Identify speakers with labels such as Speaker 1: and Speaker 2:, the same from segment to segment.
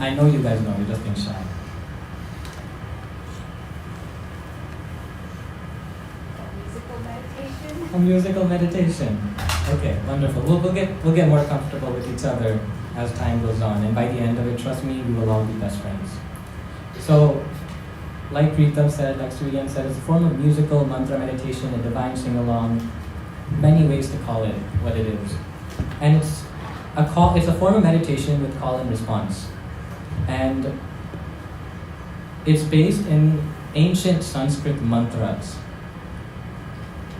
Speaker 1: I know you guys know, you're just being shy.
Speaker 2: Musical meditation.
Speaker 1: A musical meditation. Okay, wonderful. We'll get more comfortable with each other as time goes on, and by the end of it, trust me, we will all be best friends. So, like Preetham said, like Suriyan said, it's a form of musical mantra meditation, a divine sing-along, many ways to call it what it is. And it's a form of meditation with call and response. And it's based in ancient Sanskrit mantras.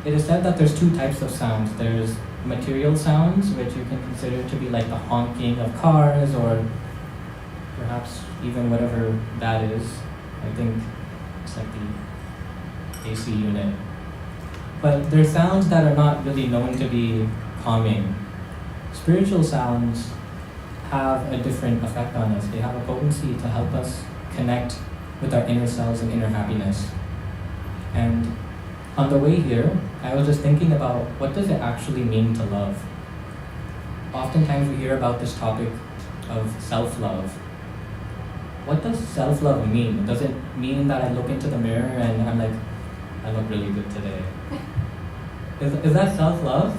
Speaker 1: It is said that there's two types of sounds. There's material sounds, which you can consider to be like the honking of cars, or perhaps even whatever that is. I think it's like the AC unit. But there's sounds that are not really known to be calming. Spiritual sounds have a different effect on us. They have a potency to help us connect with our inner selves and inner happiness. And on the way here, I was just thinking about what does it actually mean to love? Oftentimes we hear about this topic of self-love. What does self-love mean? Does it mean that I look into the mirror and I'm like, I look really good today? Is that self-love?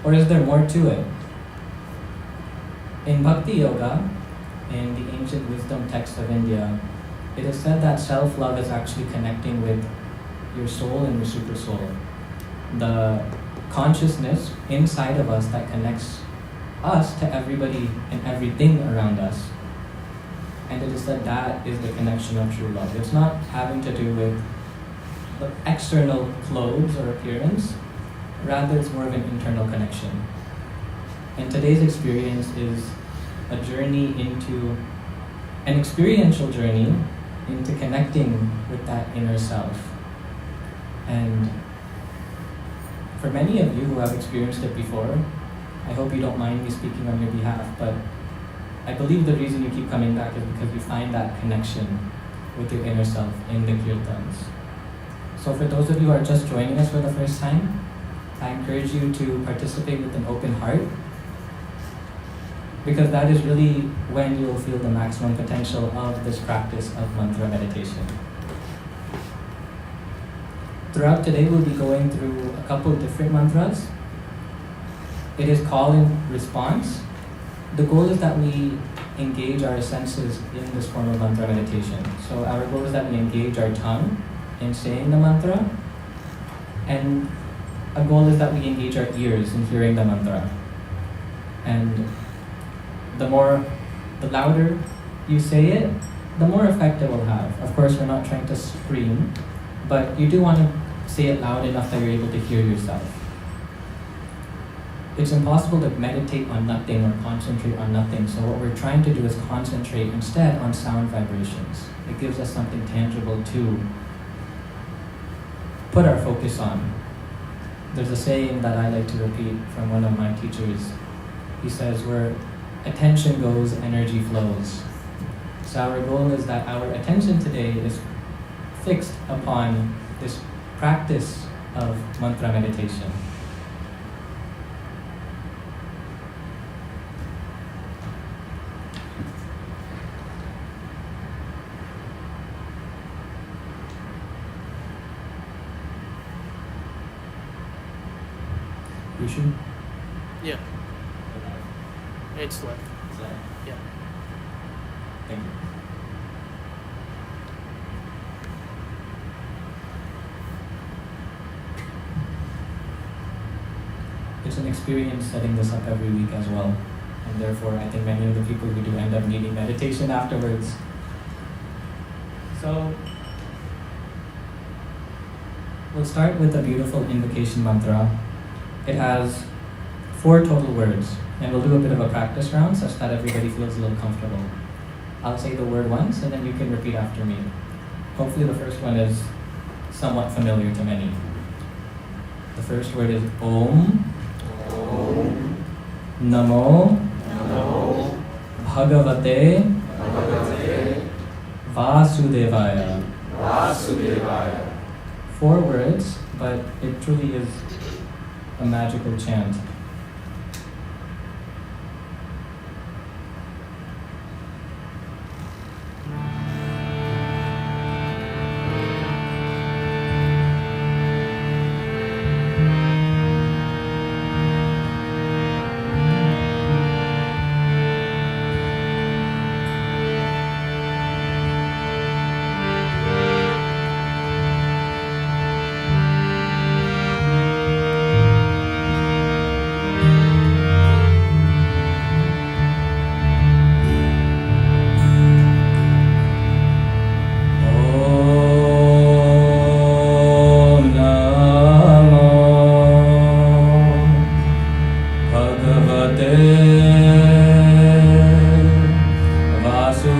Speaker 1: Or is there more to it? In Bhakti Yoga, in the ancient wisdom texts of India, it is said that self-love is actually connecting with your soul and your super soul. The consciousness inside of us that connects us to everybody and everything around us. And it is said that is the connection of true love. It's not having to do with the external clothes or appearance, rather it's more of an internal connection. And today's experience is a journey into, an experiential journey into connecting with that inner self. And for many of you who have experienced it before, I hope you don't mind me speaking on your behalf, but I believe the reason you keep coming back is because you find that connection with your inner self in the kirtans. So for those of you who are just joining us for the first time, I encourage you to participate with an open heart, because that is really when you will feel the maximum potential of this practice of mantra meditation. Throughout today, we'll be going through a couple different mantras. It is call and response. The goal is that we engage our senses in this form of mantra meditation. So our goal is that we engage our tongue in saying the mantra, and a goal is that we engage our ears in hearing the mantra. And the louder you say it, the more effect it will have. Of course, we're not trying to scream, but you do want to say it loud enough that you're able to hear yourself. It's impossible to meditate on nothing or concentrate on nothing, so what we're trying to do is concentrate instead on sound vibrations. It gives us something tangible to put our focus on. There's a saying that I like to repeat from one of my teachers. He says, where attention goes, energy flows. So our goal is that our attention today is fixed upon this practice of mantra meditation. You should?
Speaker 3: Yeah, it's live. Yeah.
Speaker 1: Thank you. It's an experience setting this up every week as well. And therefore, I think many of the people who do end up needing meditation afterwards. So, we'll start with a beautiful invocation mantra. It has 4 total words, and we'll do a bit of a practice round such that everybody feels a little comfortable. I'll say the word once, and then you can repeat after me. Hopefully the first one is somewhat familiar to many. The first word is Om.
Speaker 3: Om.
Speaker 1: Namo.
Speaker 3: Namo.
Speaker 1: Bhagavate.
Speaker 3: Bhagavate.
Speaker 1: Vasudevaya.
Speaker 3: Vasudevaya.
Speaker 1: 4 words, but it truly is a magical chant.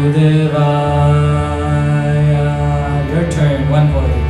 Speaker 1: Vasudevaya. Your turn, one voice.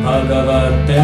Speaker 1: Bhagavate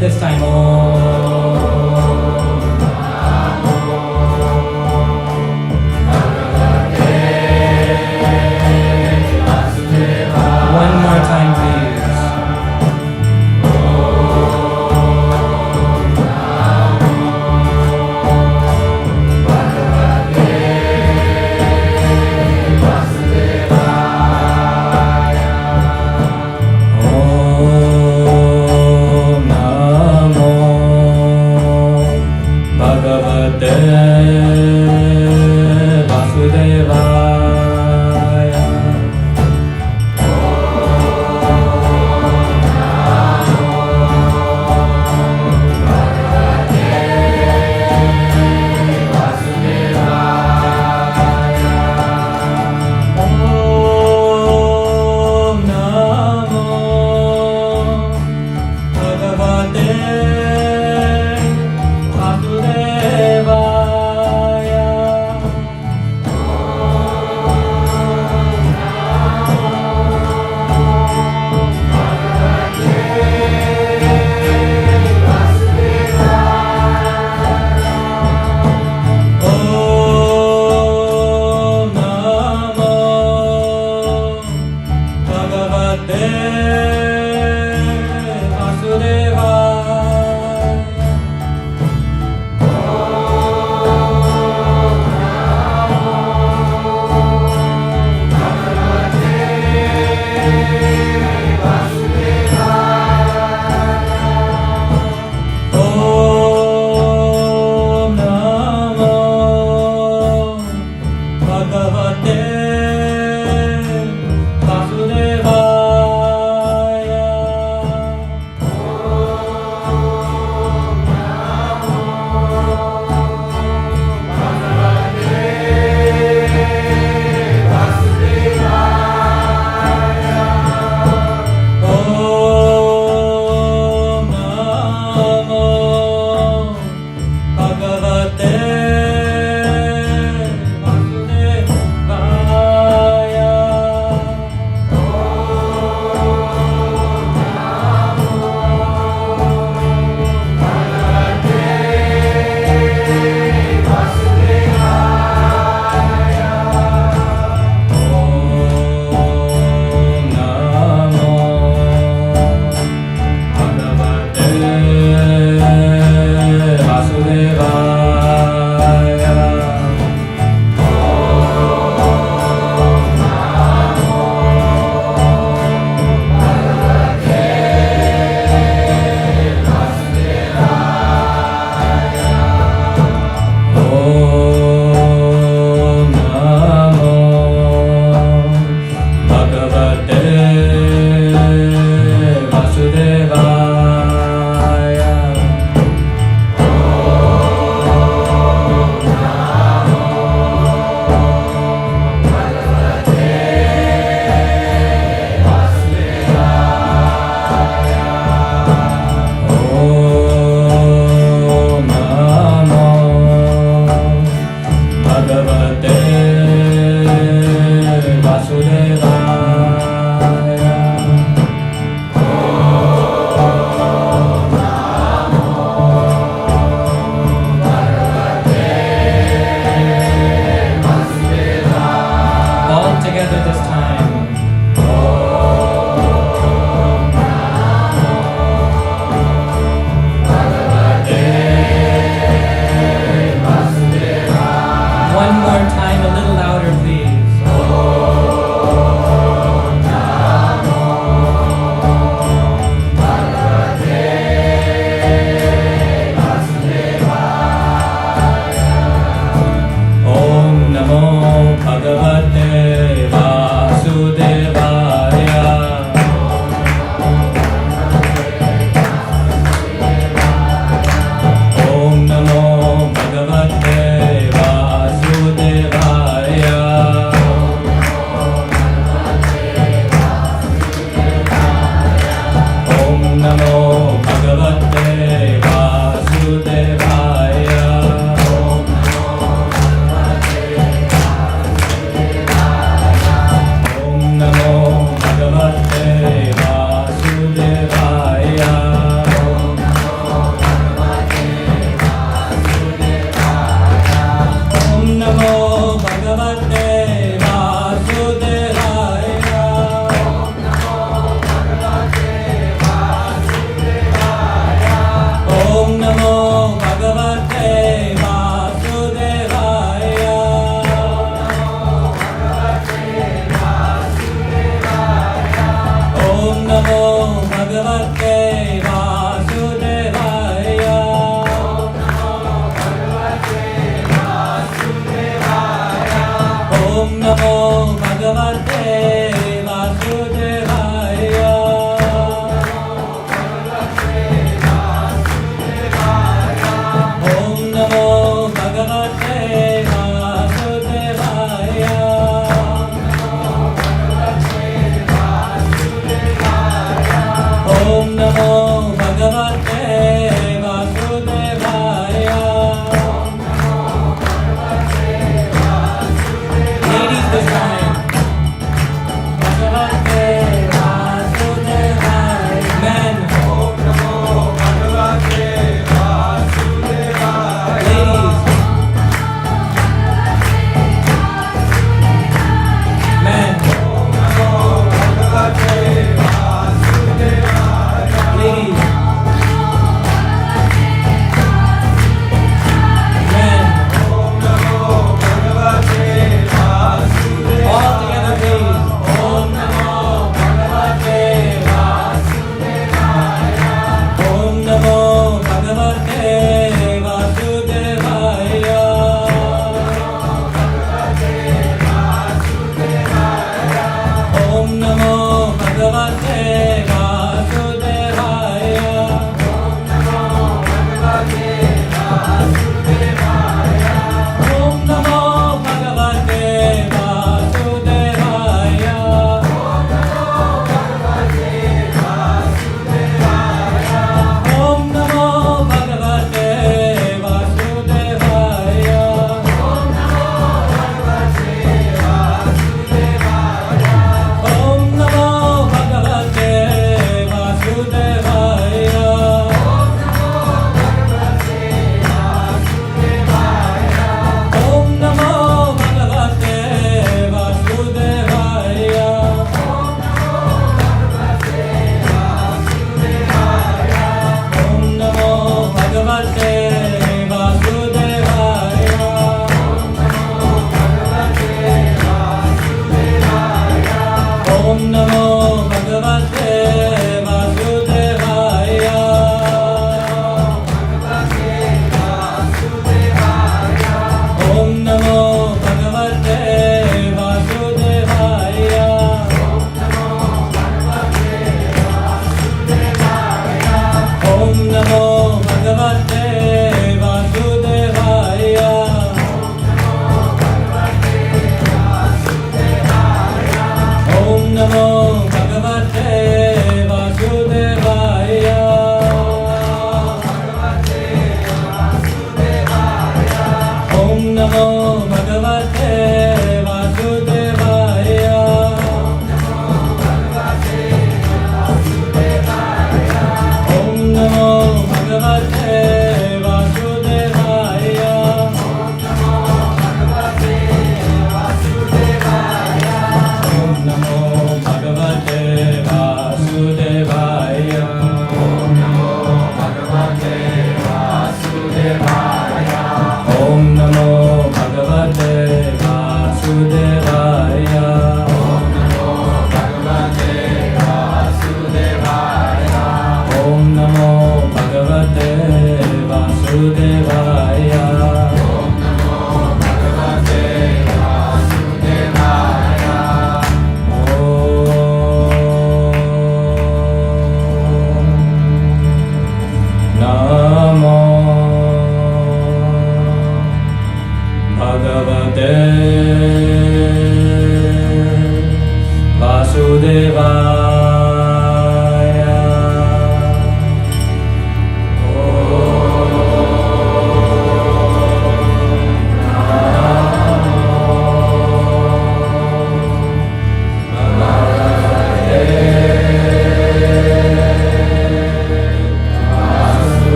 Speaker 1: this time. Om. One more time, please. Om Namo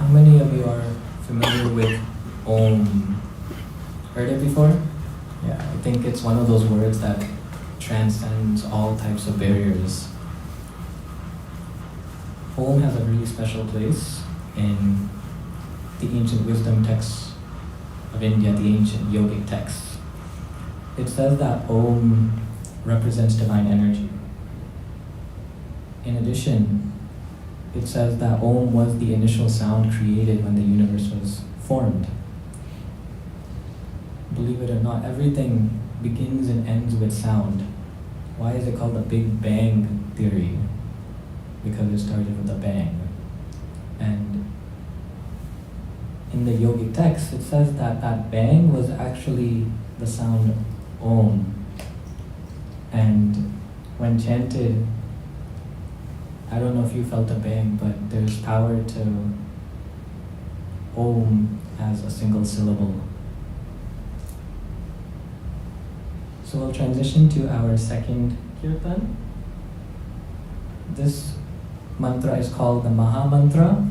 Speaker 1: How many of you are familiar with Om? Heard it before? Yeah, I think it's one of those words that transcends all types of barriers. Om has a really special place in the ancient wisdom texts of India, the ancient yogic texts. It says that Om represents divine energy. In addition, it says that Om was the initial sound created when the universe was formed. Believe it or not, everything begins and ends with sound. Why is it called the Big Bang Theory? Because it started with a bang. And in the yogic text, it says that that bang was actually the sound Om. And when chanted, I don't know if you felt a bang, but there's power to Om as a single syllable. So we'll transition to our second kirtan. This mantra is called the Maha Mantra.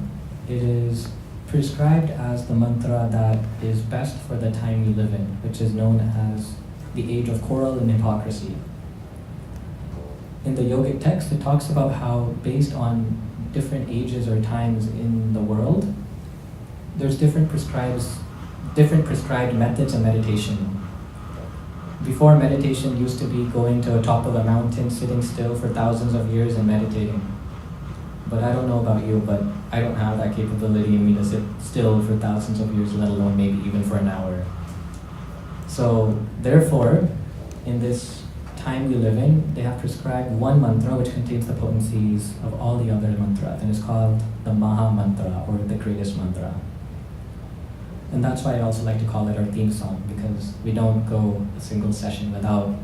Speaker 1: It is prescribed as the mantra that is best for the time we live in, which is known as the age of quarrel and hypocrisy. In the yogic text, it talks about how based on different ages or times in the world, there's different prescribed methods of meditation. Before, meditation used to be going to the top of a mountain, sitting still for thousands of years and meditating. But I don't know about you, but I don't have that capability in me to sit still for thousands of years, let alone maybe even for an hour. So therefore, in this time we live in, they have prescribed one mantra which contains the potencies of all the other mantras, and it's called the Maha Mantra, or the greatest mantra. And that's why I also like to call it our theme song, because we don't go a single session without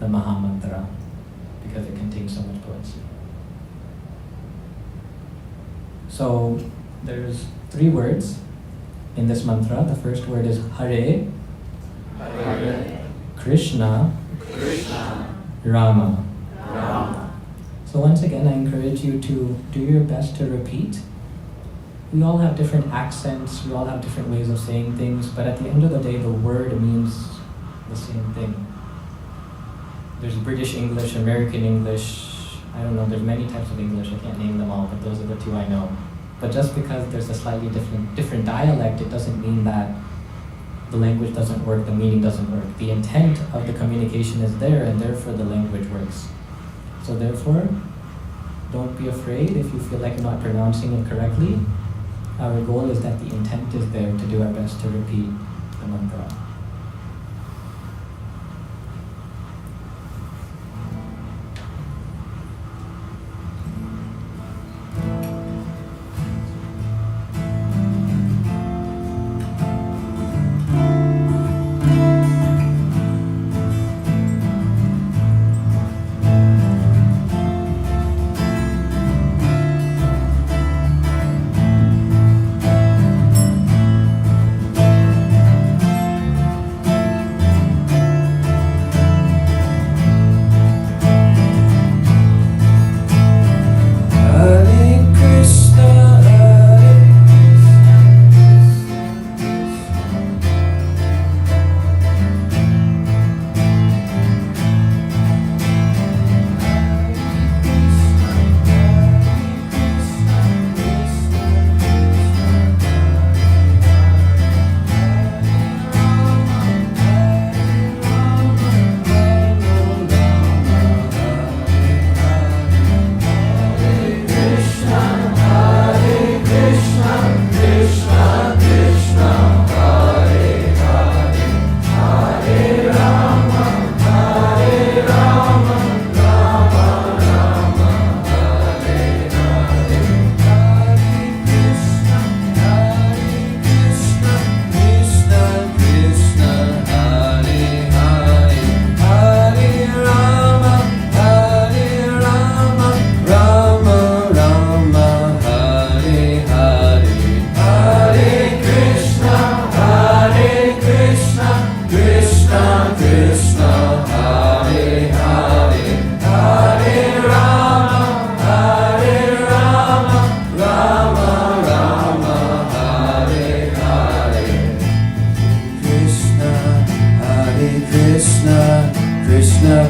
Speaker 1: the Maha Mantra, because it contains so much potency. So there's 3 words in this mantra. The first word is Hare,
Speaker 3: Hare,
Speaker 1: Krishna,
Speaker 3: Krishna,
Speaker 1: Rama.
Speaker 3: Rama.
Speaker 1: So once again, I encourage you to do your best to repeat we all have different accents, we all have different ways of saying things, but at the end of the day, the word means the same thing. There's British English, American English, I don't know, there's many types of English, I can't name them all, but those are the two I know. But just because there's a slightly different dialect, it doesn't mean that the language doesn't work, the meaning doesn't work. The intent of the communication is there, and therefore the language works. So therefore, don't be afraid if you feel like you're not pronouncing it correctly. Our goal is that the intent is there to do our best to repeat the mantra.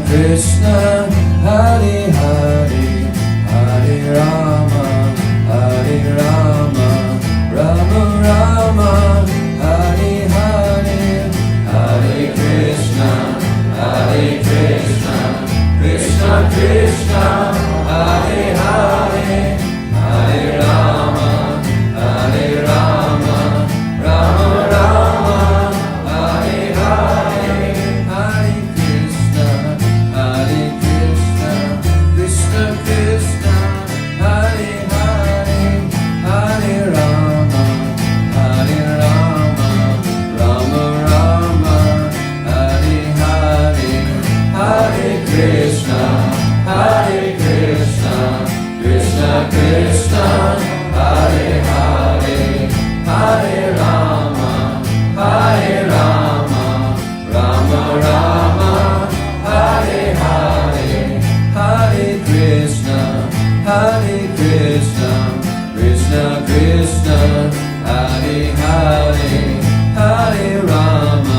Speaker 4: Krishna, Hare Hare, Hare Rama, Hare Rama, Rama Rama, Hare Hare, Hare Krishna, Krishna Krishna, Hare Hare, Hare Rama, Hare Rama, Rama Rama, Hare Hare, Hare Krishna, Krishna Krishna, Hare Hare, Hare Rama, Hare Rama, Rama Rama, Hare Hare, Hare Krishna, Krishna Krishna, Hare Hare, Hare Rama, Hare Rama, Rama Rama, Hare Hare, Hare Krishna, Krishna Krishna, Hare Hare, Hare Rama,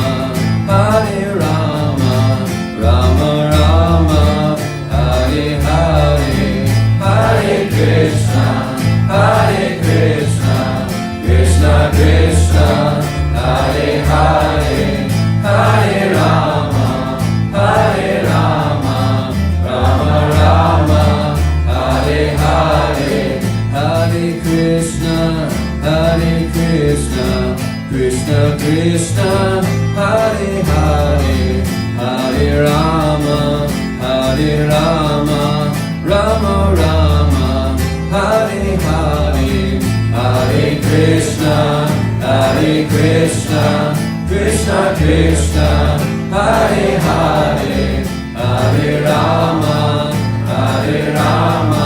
Speaker 4: Hare Rama, Rama Rama, Hare Hare, Hare Krishna, Krishna Krishna, Hare Hare, Hare Rama, Hare Rama, Rama Rama, Hare Hare, Hare Krishna, Krishna Krishna, Hare Hare, Hare Rama, Hare Rama, Rama Rama, Hare Hare, Hare Krishna, Krishna Krishna, Hare Hare, Hare Rama, Hare Rama,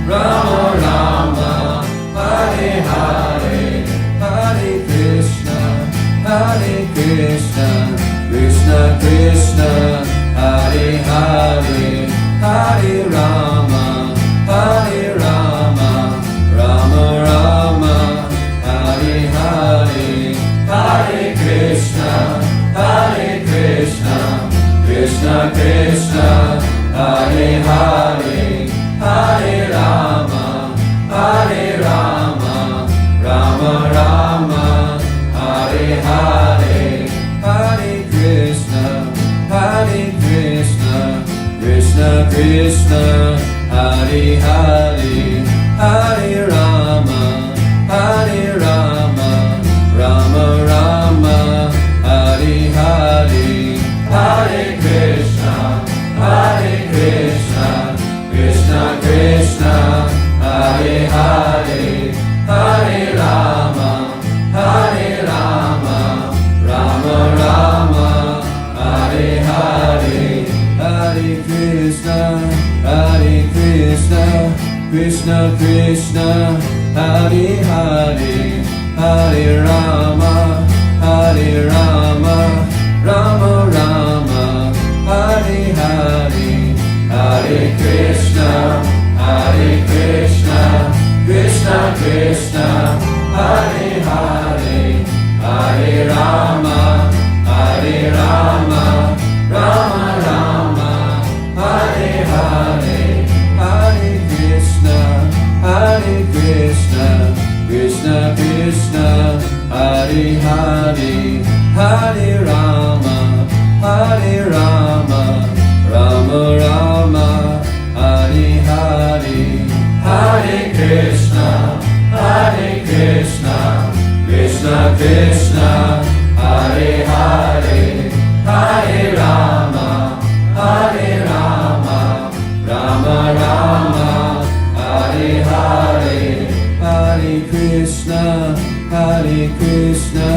Speaker 4: Rama Rama, Hare Hare, Hare Krishna, Krishna Krishna, Hare Hare, Hare Rama, Hare Rama, Rama Rama, Hare Hare, Hare Rama, Hare Rama, Rama Rama, Hare Hare, Hare Krishna, Hare Krishna, Krishna Krishna, Hare Hare, Hare Rama, Hare Rama, Rama Rama, Hare Hare, Hare Krishna, Hare Krishna, Krishna Krishna, Hare Hare, Hare Rama, Hare Rama, Rama Rama, Hare Hare, Hare Krishna, Hare Krishna, Krishna Krishna, Hare Hare, Hare Rama, Hare Rama, Rama Rama, Hare Hare, Hare Krishna, Hare Krishna, Krishna Krishna, Hare Hare, Hare Rama, Hare Rama, Rama Rama, Hare Hare, Hare Krishna, Hare Krishna, Krishna Krishna, Hare Hare, Hare Rama, Hare Rama, Rama Rama, Hare Hare, Hare Krishna, Hare Krishna, Krishna Krishna, Hare Hare, Hare Rama, Hare Rama, Rama Rama, Hare Hare, Hare Krishna, Hare Krishna,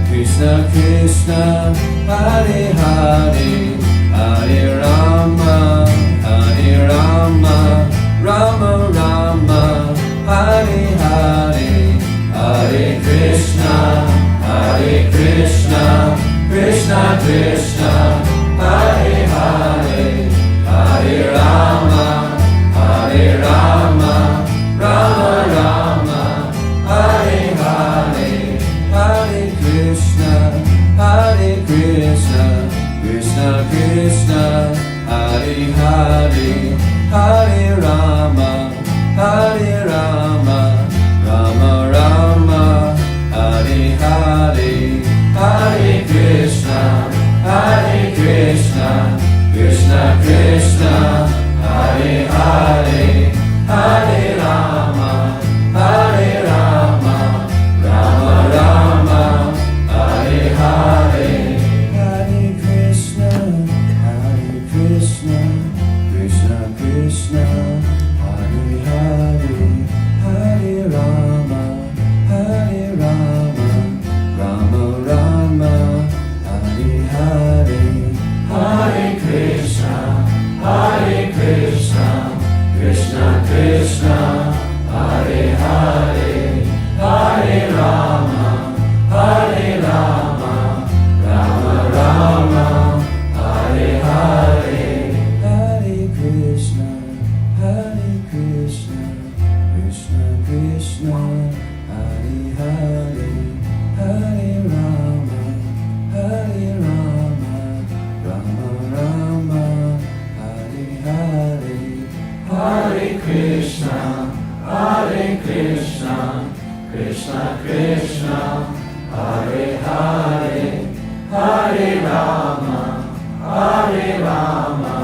Speaker 4: Krishna Krishna, Hare Hare, Hare Rama, Hare Rama, Rama Rama, Hare Hare, Hare Krishna, Hare Krishna, Krishna Krishna, Hare Hare, Hare Rama, Hare Rama, Rama Rama, Hare Hare, Hare Krishna, Hare Krishna, Krishna Krishna, Hare Hare, Hare Rama, Hare Rama, Rama Rama, Hare Hare, Hare Krishna, Hare Krishna, Krishna Krishna, Hare Hare, Hare Rama, Hare Rama, Rama Rama, Hare Hare, Hare Krishna, Hare Krishna, Krishna Krishna, Hare Hare, Hare Rama, Hare Rama, Rama Rama, Hare Hare, Hare Krishna, Hare Krishna, Krishna Krishna, Hare Hare, Hare Rama, Hare Rama, Rama Rama, Hare Hare, Hare Krishna, Hare Krishna, Krishna Krishna, Hare Hare, Hare Rama, Hare Rama, Rama Rama, Hare Hare, Hare Krishna, Hare Krishna, Krishna Krishna, Hare Hare, Hare Rama, Hare Rama,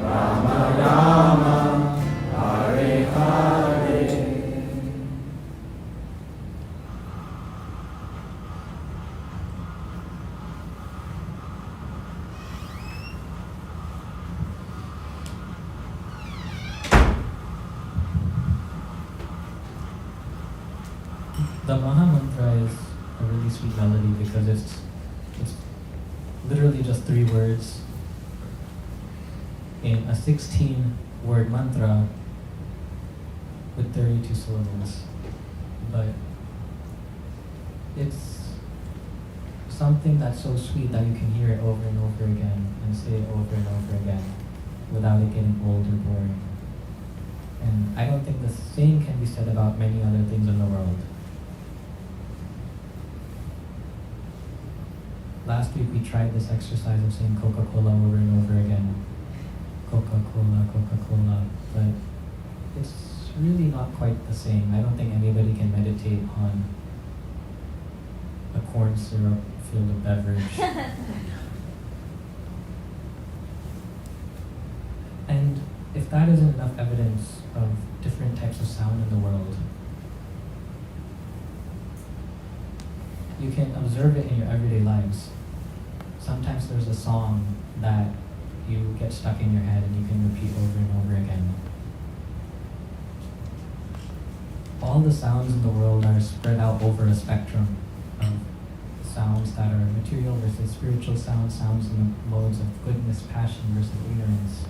Speaker 4: Rama Rama, Hare Hare.
Speaker 1: The Maha Mantra is a really sweet melody because it's literally just 3 words in a 16-word mantra with 32 syllables. But it's something that's so sweet that you can hear it over and over again and say it over and over again without it getting old or boring. And I don't think the same can be said about many other things in the world. Last week we tried this exercise of saying Coca-Cola over and over again. Coca-Cola, Coca-Cola, but it's really not quite the same. I don't think anybody can meditate on a corn syrup filled beverage. And if that isn't enough evidence of different types of sound in the world, you can observe it in your everyday lives. Sometimes there's a song that you get stuck in your head and you can repeat over and over again. All the sounds in the world are spread out over a spectrum of sounds that are material versus spiritual sounds, sounds in the modes of goodness, passion versus ignorance.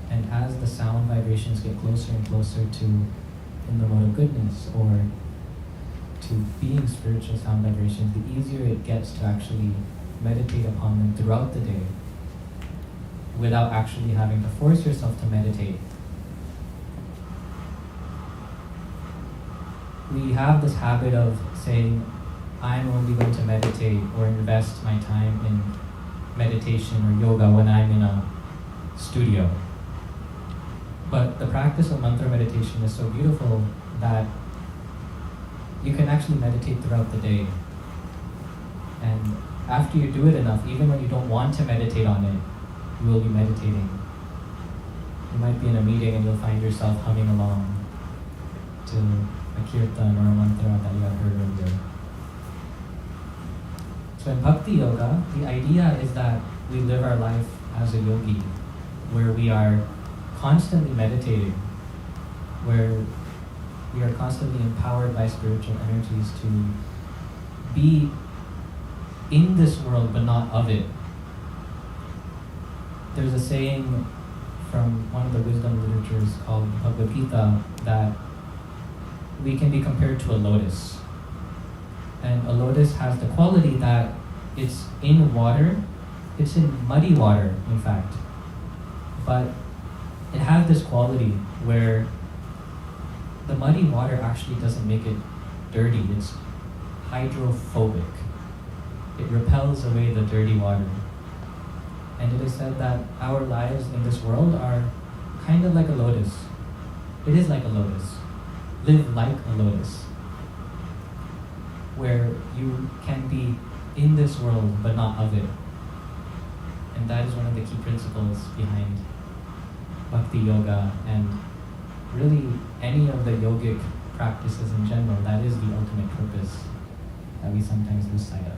Speaker 1: And as the sound vibrations get closer and closer to in the mode of goodness or to being spiritual sound vibrations, the easier it gets to actually meditate upon them throughout the day without actually having to force yourself to meditate. We have this habit of saying, I'm only going to meditate or invest my time in meditation or yoga when I'm in a studio. But the practice of mantra meditation is so beautiful that you can actually meditate throughout the day. And after you do it enough, even when you don't want to meditate on it, you will be meditating. You might be in a meeting and you'll find yourself humming along to a kirtan or a mantra that you have heard earlier. So in Bhakti Yoga, the idea is that we live our life as a yogi, where we are constantly meditating, where we are constantly empowered by spiritual energies to be in this world but not of it. There's a saying from one of the wisdom literatures called Bhagavad Gita that we can be compared to a lotus. And a lotus has the quality that it's in water, it's in muddy water, in fact. But it has this quality where the muddy water actually doesn't make it dirty, it's hydrophobic. It repels away the dirty water. And it is said that our lives in this world are kind of like a lotus. It is like a lotus. Live like a lotus. Where you can be in this world but not of it. And that is one of the key principles behind Bhakti Yoga and really any of the yogic practices in general. That is the ultimate purpose that we sometimes lose sight of.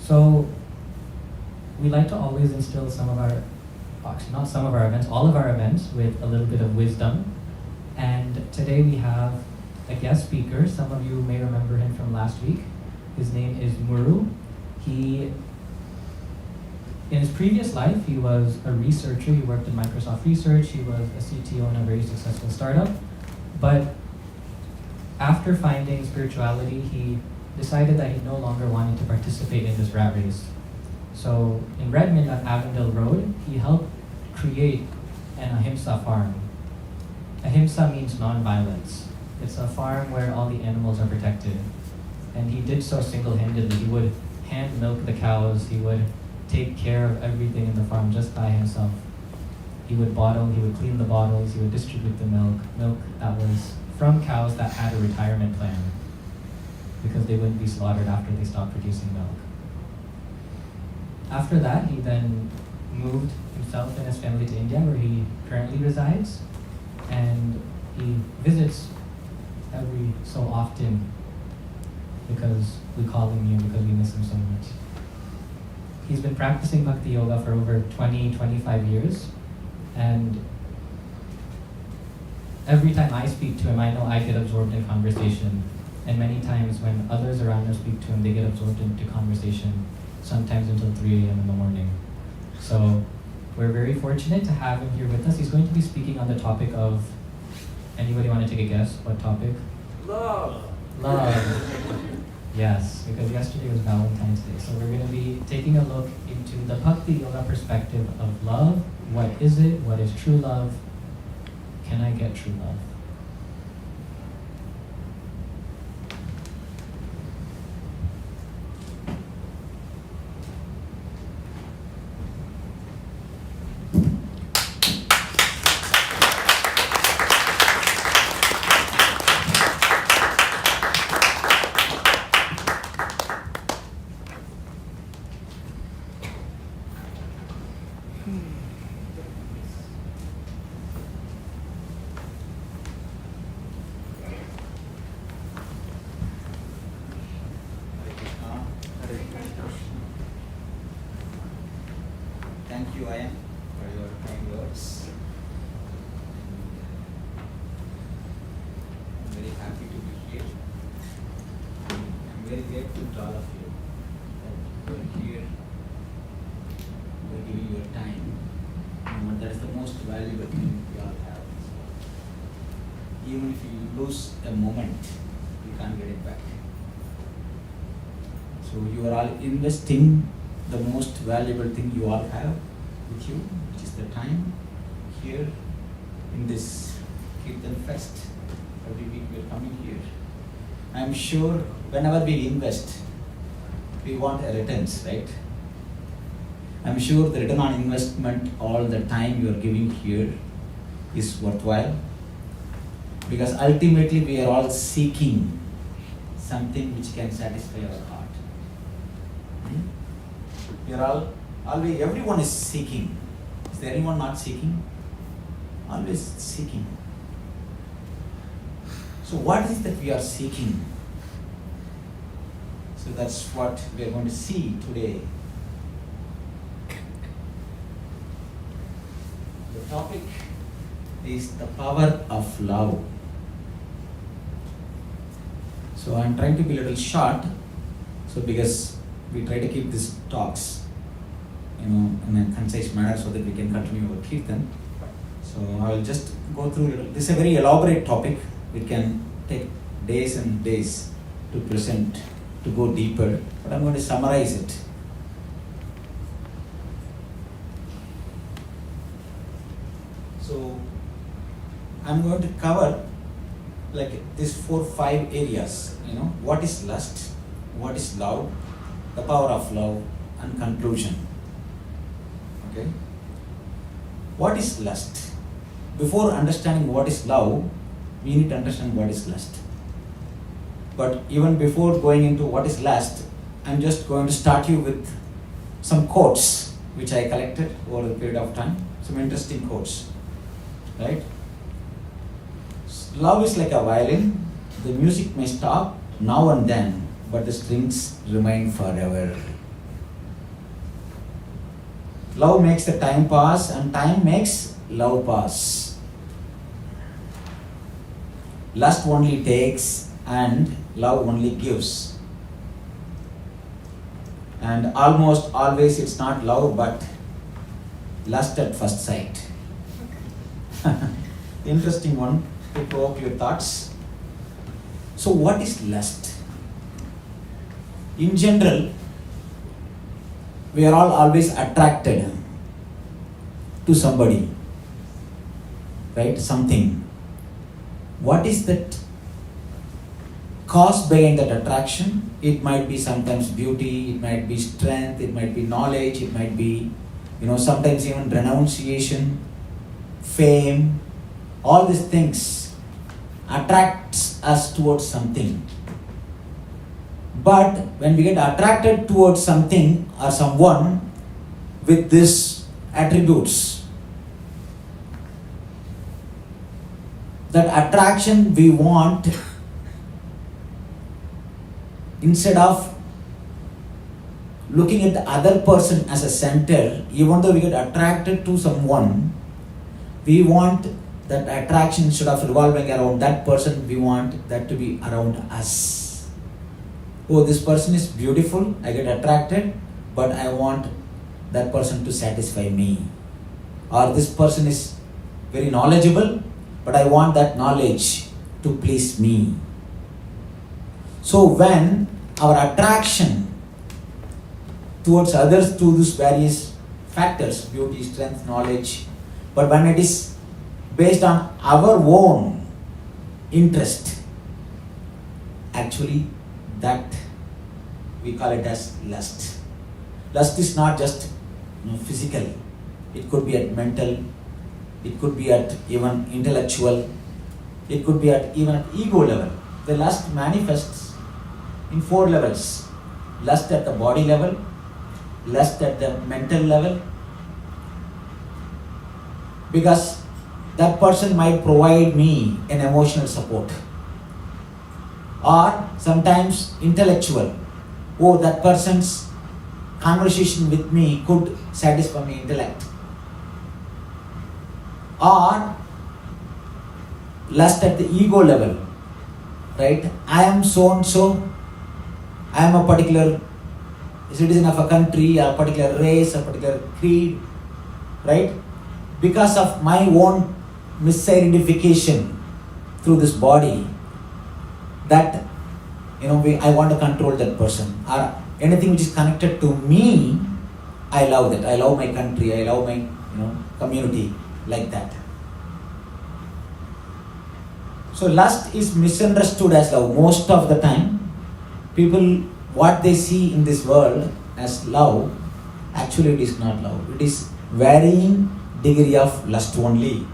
Speaker 1: So we like to always instill all of our events with a little bit of wisdom. And today we have a guest speaker. Some of you may remember him from last week. His name is Muru. In his previous life, he was a researcher. He worked in Microsoft Research. He was a CTO in a very successful startup. But after finding spirituality, he decided that he no longer wanted to participate in this rat race. So in Redmond on Avondale Road, he helped create an ahimsa farm. Ahimsa means non-violence. It's a farm where all the animals are protected. And he did so single-handedly. He would hand milk the cows. He would take care of everything in the farm just by himself. He would clean the bottles, he would distribute the milk that was from cows that had a retirement plan because they wouldn't be slaughtered after they stopped producing milk. After that, he then moved himself and his family to India, where he currently resides, and he visits every so often because we call him here because we miss him so much. He's been practicing Bhakti Yoga for over 25 years, and every time I speak to him, I know I get absorbed in conversation, and many times when others around him speak to him, they get absorbed into conversation, sometimes until 3 a.m. in the morning. So we're very fortunate to have him here with us. He's going to be speaking on the topic of, anybody want to take a guess? What topic?
Speaker 3: Love.
Speaker 1: Love. Yes, because yesterday was Valentine's Day. So we're going to be taking a look into the Bhakti Yoga perspective of love. What is it? What is true love? Can I get true love?
Speaker 4: you, Ian, for your kind words. I'm very happy to be here. I'm very grateful to all of you that you are here. You are giving your time. That is the most valuable thing we all have. Even if you lose a moment, you can't get it back. So you are all investing the most valuable thing you all have with you, which is the time here in this Kirtan Fest. Every week we are coming here. I am sure whenever we invest, we want a returns, right? I am sure the return on investment, all the time you are giving here is worthwhile, because ultimately we are all seeking something which can satisfy our heart. We are all, always, everyone is seeking. Is there anyone not seeking? Always seeking. So what is it that we are seeking? So that's what we are going to see today. The topic is the power of love. So I'm trying to be a little short, so because we try to keep these talks, in a concise manner so that we can continue our Kirtan. So I will just go through it. This is a very elaborate topic. It can take days and days to present, to go deeper, but I'm going to summarize it. So I'm going to cover like these 4-5 areas, what is lust, what is love, the power of love, and conclusion. Okay? What is lust? Before understanding what is love, we need to understand what is lust. But even before going into what is lust, I'm just going to start you with some quotes which I collected over the period of time. Some interesting quotes. Right? Love is like a violin. The music may stop now and then, but the strings remain forever. Love makes the time pass, and time makes love pass. Lust only takes, and love only gives. And almost always it's not love, but lust at first sight. Interesting one to provoke your thoughts. So what is lust? In general, we are all always attracted to somebody, right? Something. What is that cause behind that attraction? It might be sometimes beauty, it might be strength, it might be knowledge, it might be, sometimes even renunciation, fame. All these things attracts us towards something. But when we get attracted towards something or someone with these attributes, that attraction we want, instead of looking at the other person as a center, even though we get attracted to someone, we want that attraction, instead of revolving around that person, we want that to be around us. Oh, this person is beautiful, I get attracted, but I want that person to satisfy me. Or this person is very knowledgeable, but I want that knowledge to please me. So when our attraction towards others through these various factors, beauty, strength, knowledge, but when it is based on our own interest, actually that we call it as lust. Lust is not just physical. It could be at mental, it could be at even intellectual, it could be at even at ego level. The lust manifests in 4 levels. Lust at the body level, lust at the mental level, because that person might provide me an emotional support. Or sometimes intellectual. Oh, that person's conversation with me could satisfy my intellect. Or lust at the ego level, right? I am so and so, I am a particular citizen of a country, a particular race, a particular creed, right? Because of my own misidentification through this body, that I want to control that person, or anything which is connected to me, I love that. I love my country, I love my community, like that. So lust is misunderstood as love. Most of the time, people, what they see in this world as love, actually it is not love. It is varying degree of lust only.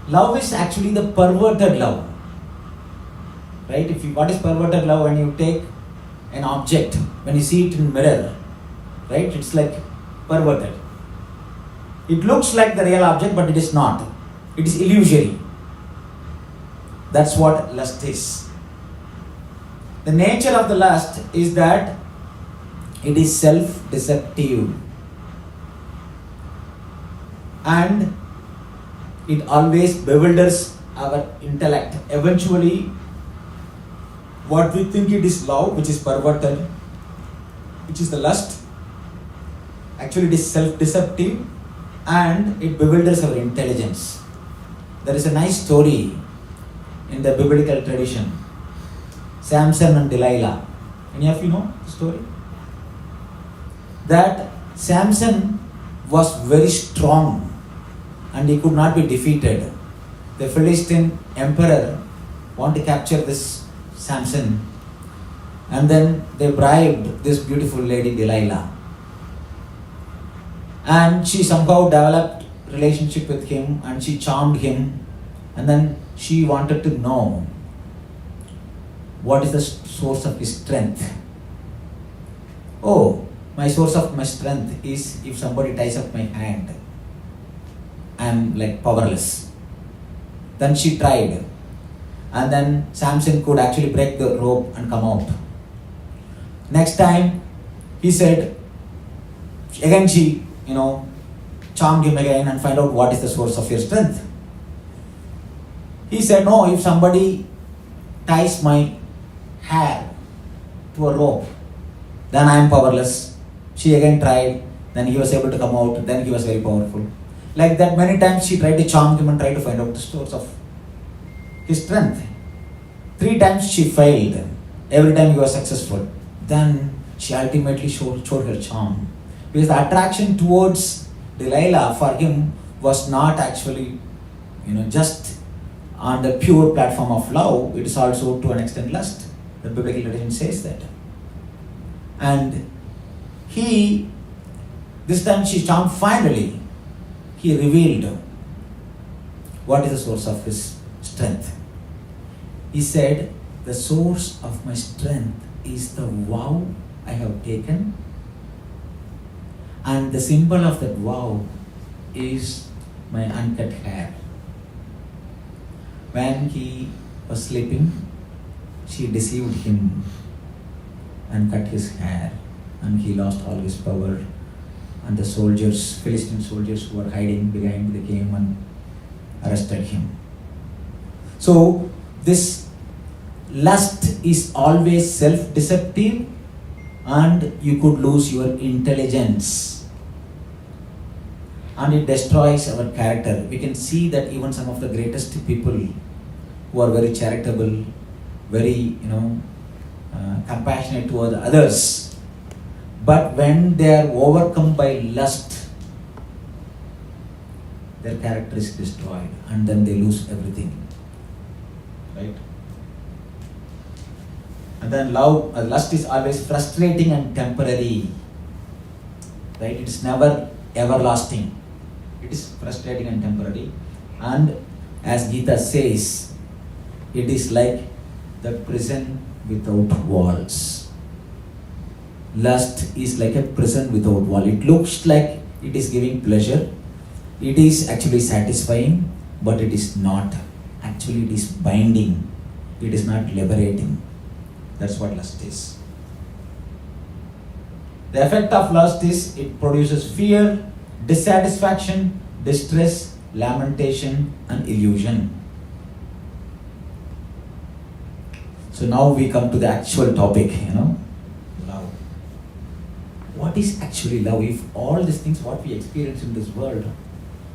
Speaker 4: Love is actually the perverted love. Right? What is perverted love? When you take an object, when you see it in mirror, right? It's like perverted. It looks like the real object, but it is not. It is illusory. That's what lust is. The nature of the lust is that it is self-deceptive. And it always bewilders our intellect. Eventually, what we think it is love, which is perverted, which is the lust, actually it is self-deceptive and it bewilders our intelligence. There is a nice story in the biblical tradition. Samson and Delilah. Any of you know the story? That Samson was very strong and he could not be defeated. The Philistine emperor wanted to capture this Samson, and then they bribed this beautiful lady Delilah, and she somehow developed relationship with him and she charmed him, and then she wanted to know what is the source of his strength. Oh, my source of my strength is if somebody ties up my hand, I am like powerless. Then she tried, and then Samson could actually break the rope and come out. Next time, he said, again she, charmed him again and find out what is the source of your strength. He said, no, if somebody ties my hair to a rope, then I am powerless. She again tried, then he was able to come out, then he was very powerful. Like that, many times she tried to charm him and tried to find out the source of his strength. 3 times she failed. Every time he was successful. Then she ultimately showed her charm. Because the attraction towards Delilah for him was not actually, just on the pure platform of love. It is also to an extent lust. The biblical tradition says that. And this time she charmed, finally, he revealed what is the source of his strength. He said, the source of my strength is the vow I have taken, and the symbol of that vow is my uncut hair. When he was sleeping, she deceived him and cut his hair, and he lost all his power. And the soldiers, Philistine soldiers who were hiding behind, they came and arrested him. So this lust is always self-deceptive, and you could lose your intelligence, and it destroys our character. We can see that even some of the greatest people who are very charitable, very compassionate toward others, but when they are overcome by lust, their character is destroyed, and then they lose everything. Right? And then lust is always frustrating and temporary. Right? It is never everlasting. It is frustrating and temporary. And as Gita says, it is like the prison without walls. Lust is like a prison without wall. It looks like it is giving pleasure. It is actually satisfying, but it is not. Actually, it is binding. It is not liberating. That's what lust is. The effect of lust is it produces fear, dissatisfaction, distress, lamentation, and illusion. So now we come to the actual topic, love. What is actually love? If all these things what we experience in this world,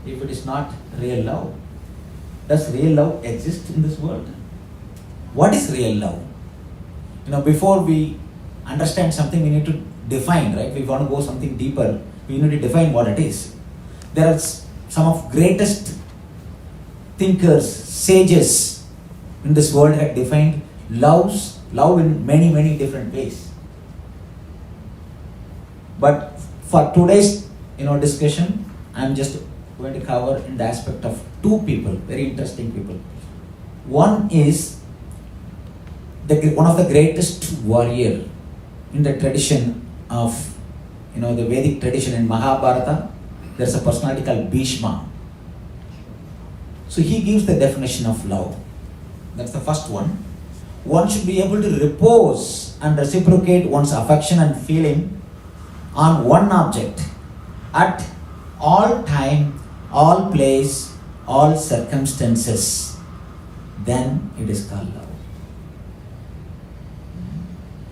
Speaker 4: if it is not real love, does real love exist in this world? What is real love? Before we understand something, we need to define, right? We want to go something deeper. We need to define what it is. There are some of greatest thinkers, sages in this world have defined love in many, many different ways. But for today's discussion, I'm just going to cover in the aspect of two people, very interesting people. One is one of the greatest warrior in the tradition of the Vedic tradition in Mahabharata. There's a personality called Bhishma. So he gives the definition of love. That's the first one. One should be able to repose and reciprocate one's affection and feeling on one object at all time, all place, all circumstances. Then it is called love.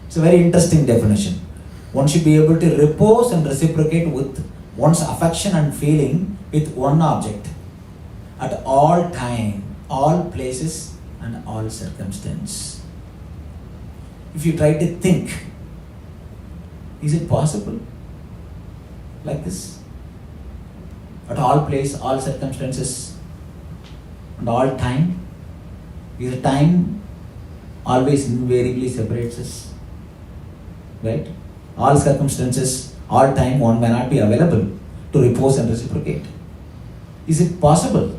Speaker 4: It's a very interesting definition. One should be able to repose and reciprocate with one's affection and feeling with one object at all time, all places, and all circumstances. If you try to think, is it possible like this? At all place, all circumstances, and all time? Is time always invariably separates us? Right? All circumstances, all time, one may not be available to repose and reciprocate. Is it possible?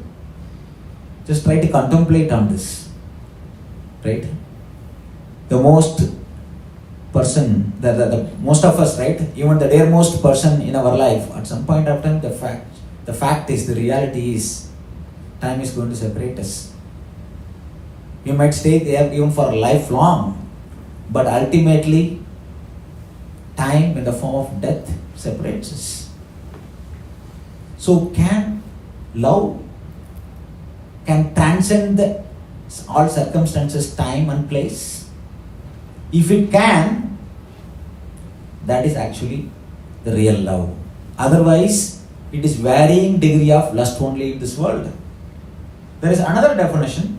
Speaker 4: Just try to contemplate on this. Right? The most person, the most of us, right? Even the dearmost person in our life, at some point of time, the fact is, the reality is, time is going to separate us. We might stay there even for lifelong, but ultimately, time in the form of death separates us. So can love transcend all circumstances, time and place? If it can, that is actually the real love. Otherwise, it is varying degree of lust only in this world. There is another definition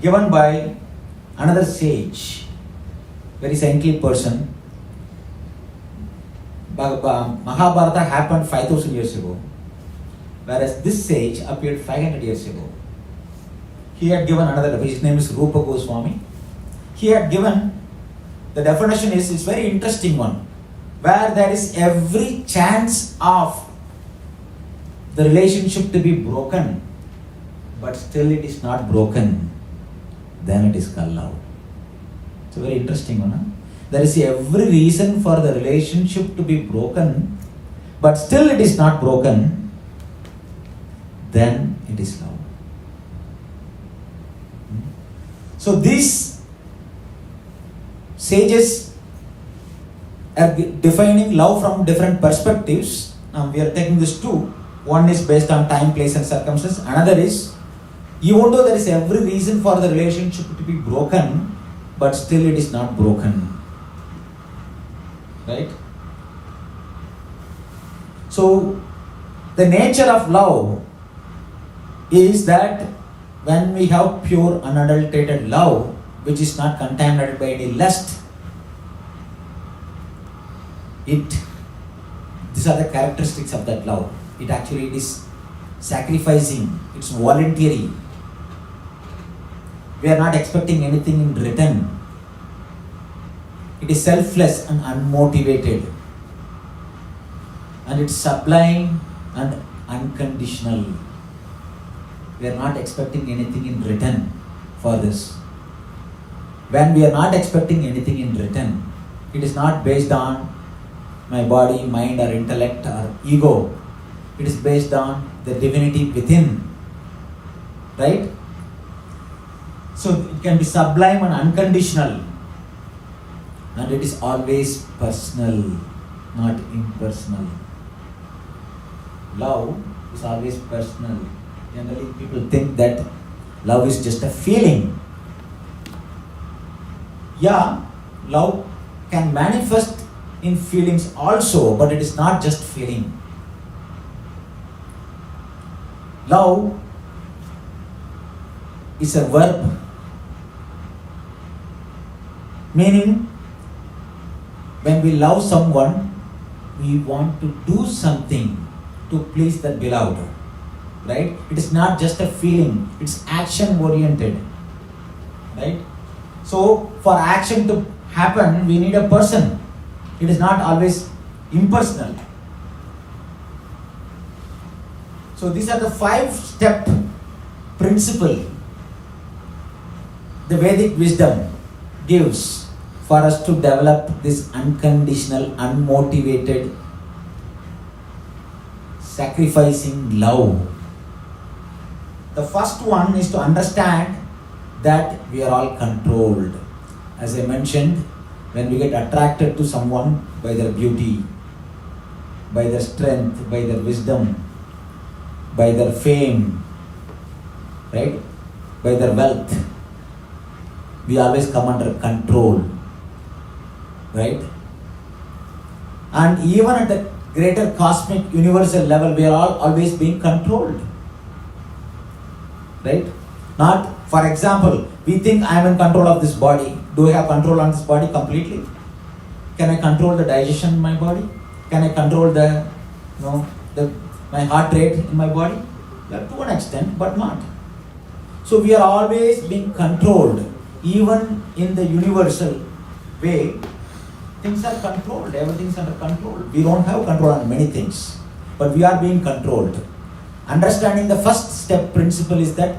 Speaker 4: given by another sage, very saintly person. Mahabharata happened 5,000 years ago, whereas this sage appeared 500 years ago. He had given another definition. His name is Rupa Goswami. He had given, the definition is, it's very interesting one, where there is every chance of the relationship to be broken, but still it is not broken, then it is called love. It's a very interesting one. Huh? There is every reason for the relationship to be broken, but still it is not broken, then it is love. So these sages are defining love from different perspectives. Now we are taking this two. One is based on time, place and circumstance. Another is, even though there is every reason for the relationship to be broken, but still it is not broken. Right? So the nature of love is that when we have pure unadulterated love, which is not contaminated by any lust, these are the characteristics of that love. It is sacrificing, it's voluntary. We are not expecting anything in return. It is selfless and unmotivated. And it's sublime and unconditional. We are not expecting anything in return for this. When we are not expecting anything in return, it is not based on my body, mind or intellect or ego. It is based on the divinity within. Right? So it can be sublime and unconditional. And it is always personal. not impersonal. Love is always personal. Generally, people think that love is just a feeling. Yeah, love can manifest in feelings also, but it is not just feeling. Love is a verb, meaning when we love someone, we want to do something to please that beloved, right? It is not just a feeling, it's action oriented, right? So for action to happen, we need a person. It is not always impersonal. So these are the 5-step principle the Vedic wisdom gives for us to develop this unconditional, unmotivated, sacrificing love. The first one is to understand that we are all controlled. As I mentioned, when we get attracted to someone by their beauty, by their strength, by their wisdom, by their fame, right? By their wealth, we always come under control, right? And even at the greater cosmic universal level, we are all always being controlled, right? Not, for example, we think I am in control of this body. Do I have control on this body completely? Can I control the digestion in my body? Can I control my heart rate in my body? Well, to an extent, but not. So we are always being controlled. Even in the universal way, things are controlled. Everything is under control. We don't have control on many things, but we are being controlled. Understanding the first step principle is that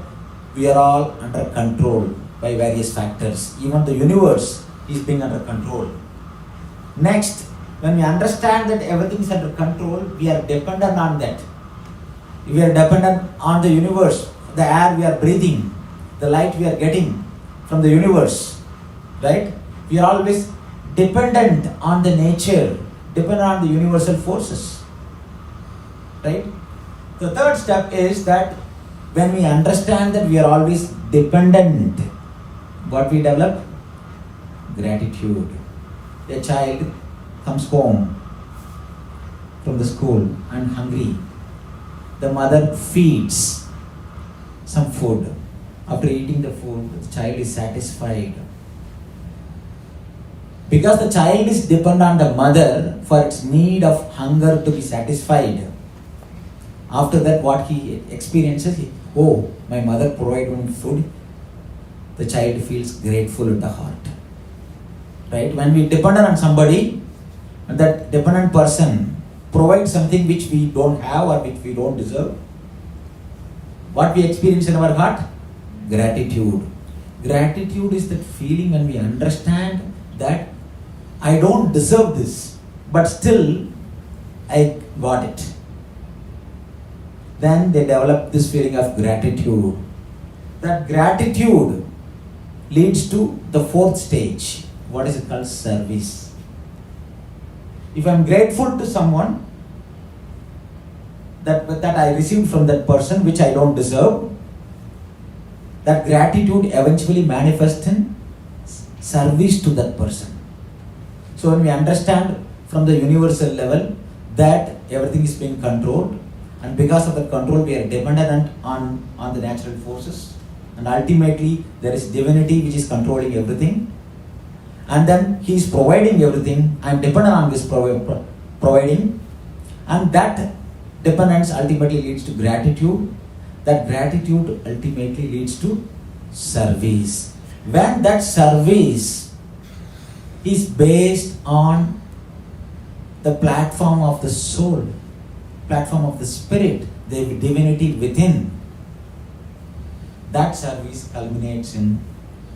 Speaker 4: we are all under control by various factors. Even the universe is being under control. Next, when we understand that everything is under control, we are dependent on that. We are dependent on the universe, the air we are breathing, the light we are getting from the universe, right? We are always dependent on the nature, dependent on the universal forces, right? The third step is that when we understand that we are always dependent, what we develop? Gratitude. A child comes home from the school and hungry. The mother feeds some food. After eating the food, the child is satisfied. Because the child is dependent on the mother for its need of hunger to be satisfied. After that, what he experiences, oh, my mother provided me food. The child feels grateful in the heart. Right? When we depend on somebody, and that dependent person provides something which we don't have or which we don't deserve, what we experience in our heart? Gratitude. Gratitude is that feeling when we understand that I don't deserve this, but still I got it. Then they develop this feeling of gratitude. That gratitude leads to the fourth stage. What is it called? Service. If I am grateful to someone that I received from that person which I don't deserve, that gratitude eventually manifests in service to that person. So when we understand from the universal level that everything is being controlled, and because of that control we are dependent on the natural forces, and ultimately there is divinity which is controlling everything, and then he is providing everything. I am dependent on this providing, and that dependence ultimately leads to gratitude. That gratitude ultimately leads to service. When that service is based on the platform of the soul, platform of the spirit, the divinity within, that service culminates in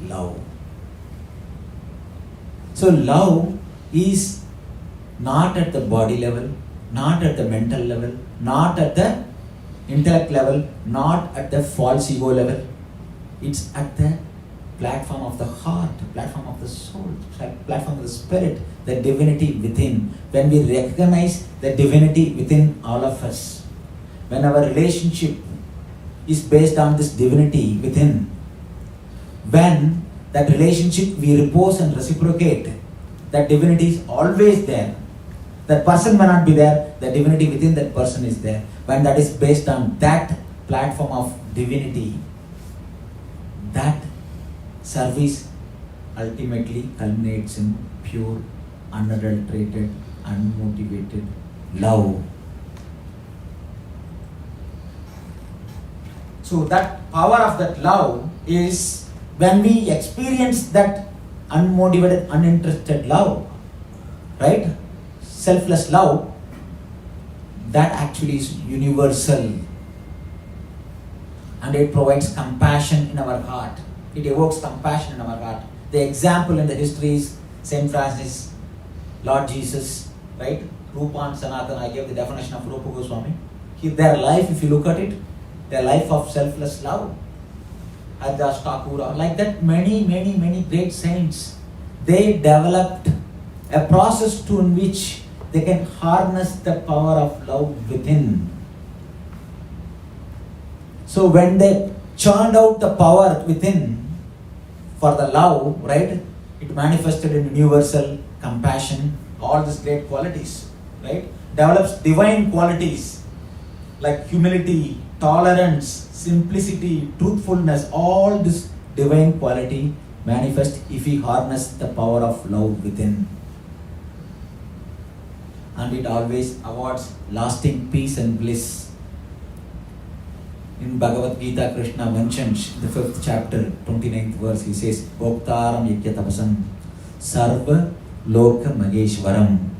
Speaker 4: love. So love is not at the body level, not at the mental level, not at the intellect level, not at the false ego level. It's at the platform of the heart, platform of the soul, platform of the spirit, the divinity within. When we recognize the divinity within all of us, when our relationship is based on this divinity within, when that relationship we repose and reciprocate, that divinity is always there. That person may not be there, the divinity within that person is there. When that is based on that platform of divinity, that service ultimately culminates in pure, unadulterated, unmotivated love. So that power of that love is when we experience that unmotivated, uninterested love, right? Selfless love, that actually is universal. And it provides compassion in our heart. It evokes compassion in our heart. The example in the history is Saint Francis, Lord Jesus, right? Rupa and Sanatana, I gave the definition of Rupa Goswami. Their life, if you look at it, their life of selfless love. Haridas Thakur, like that many great saints, they developed a process in which they can harness the power of love within. So when they churned out the power within for the love, right, it manifested in universal compassion, all these great qualities, right? Develops divine qualities like humility, tolerance, simplicity, truthfulness, all this divine quality manifest if we harness the power of love within. And it always awards lasting peace and bliss. In Bhagavad Gita, Krishna mentions in the 5th chapter, 29th verse, he says, Bhoktaram Yakyatapasam Sarva Loka Mageshwaram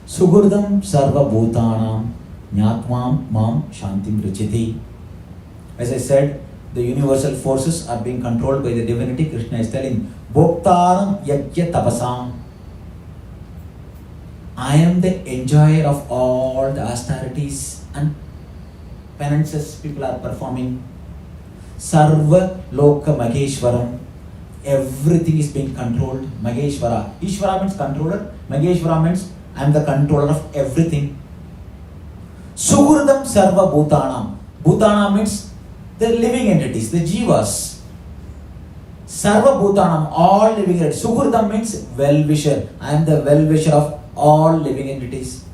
Speaker 4: Sugurdam Sarva Bhutanam Nyatmam Mam Shantim Ruchiti. As I said, the universal forces are being controlled by the divinity. Krishna is telling, Bhoktaram Yakyatapasam. I am the enjoyer of all the austerities and penances people are performing. Sarva Loka Mageshwaram. Everything is being controlled. Mageshwara. Ishvara means controller. Mageshwara means I am the controller of everything. Sugurdam Sarva Bhutanam. Bhutana means the living entities, the jivas. Sarva Bhutanam, all living entities. Sugurdam means well-wisher. I am the well-wisher of all living entities.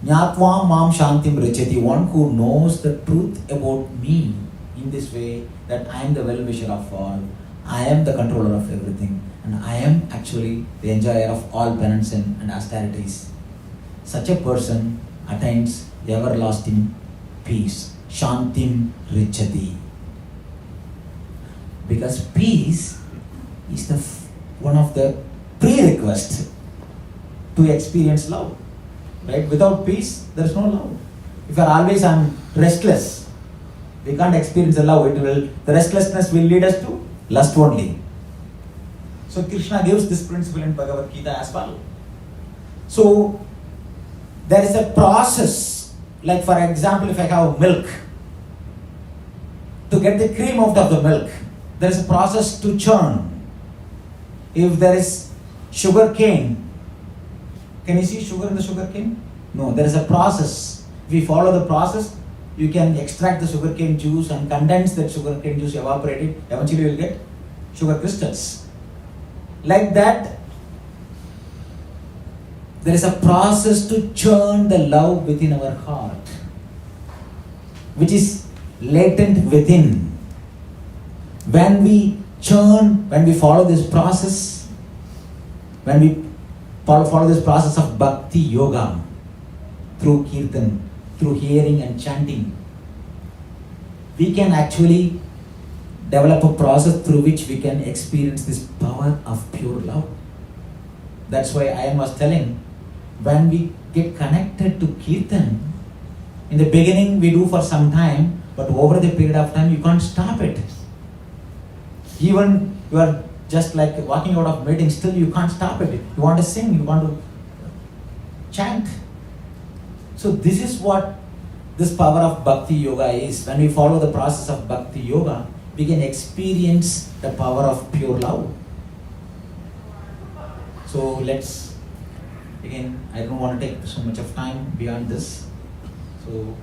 Speaker 4: Nyatvam Mam Shantim Rachati, one who knows the truth about me in this way, that I am the well-wisher of all, I am the controller of everything, and I am actually the enjoyer of all penance and austerities. Such a person attains everlasting peace. Shantim Richati. Because peace is the one of the prerequisites to experience love. Right? Without peace, there is no love. If I'm restless, we can't experience the love. The restlessness will lead us to lust only. So Krishna gives this principle in Bhagavad Gita as well. So there is a process, like for example, if I have milk, to get the cream out of the milk, there is a process to churn. If there is sugar cane, can you see sugar in the sugar cane? No, there is a process. If you follow the process, you can extract the sugar cane juice and condense that sugar cane juice, evaporate it, eventually you will get sugar crystals. Like that, there is a process to churn the love within our heart, which is latent within. When we churn, when we follow this process, when we follow this process of bhakti yoga through kirtan, through hearing and chanting, we can actually develop a process through which we can experience this power of pure love. That's why I was telling, when we get connected to kirtan, in the beginning we do for some time, but over the period of time you can't stop it. Even you are just like walking out of meeting, still you can't stop it. You want to sing, you want to chant. So this is what this power of bhakti yoga is. When we follow the process of bhakti yoga, we can experience the power of pure love. So let's, again, I don't want to take so much of time beyond this. So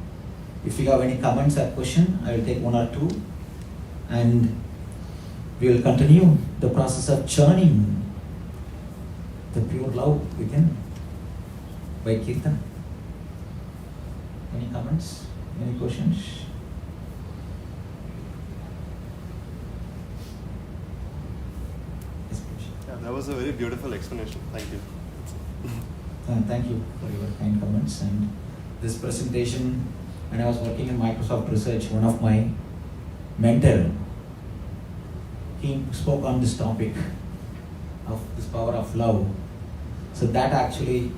Speaker 4: if you have any comments or question, I will take one or two, and we will continue the process of churning the pure love within by Kirtan. Any comments? Any questions? Yes, please.
Speaker 3: Yeah, that was a very beautiful explanation. Thank you.
Speaker 4: Thank you for your kind comments. And this presentation, when I was working in Microsoft Research, one of my mentor, he spoke on this topic of this power of love. So that actually,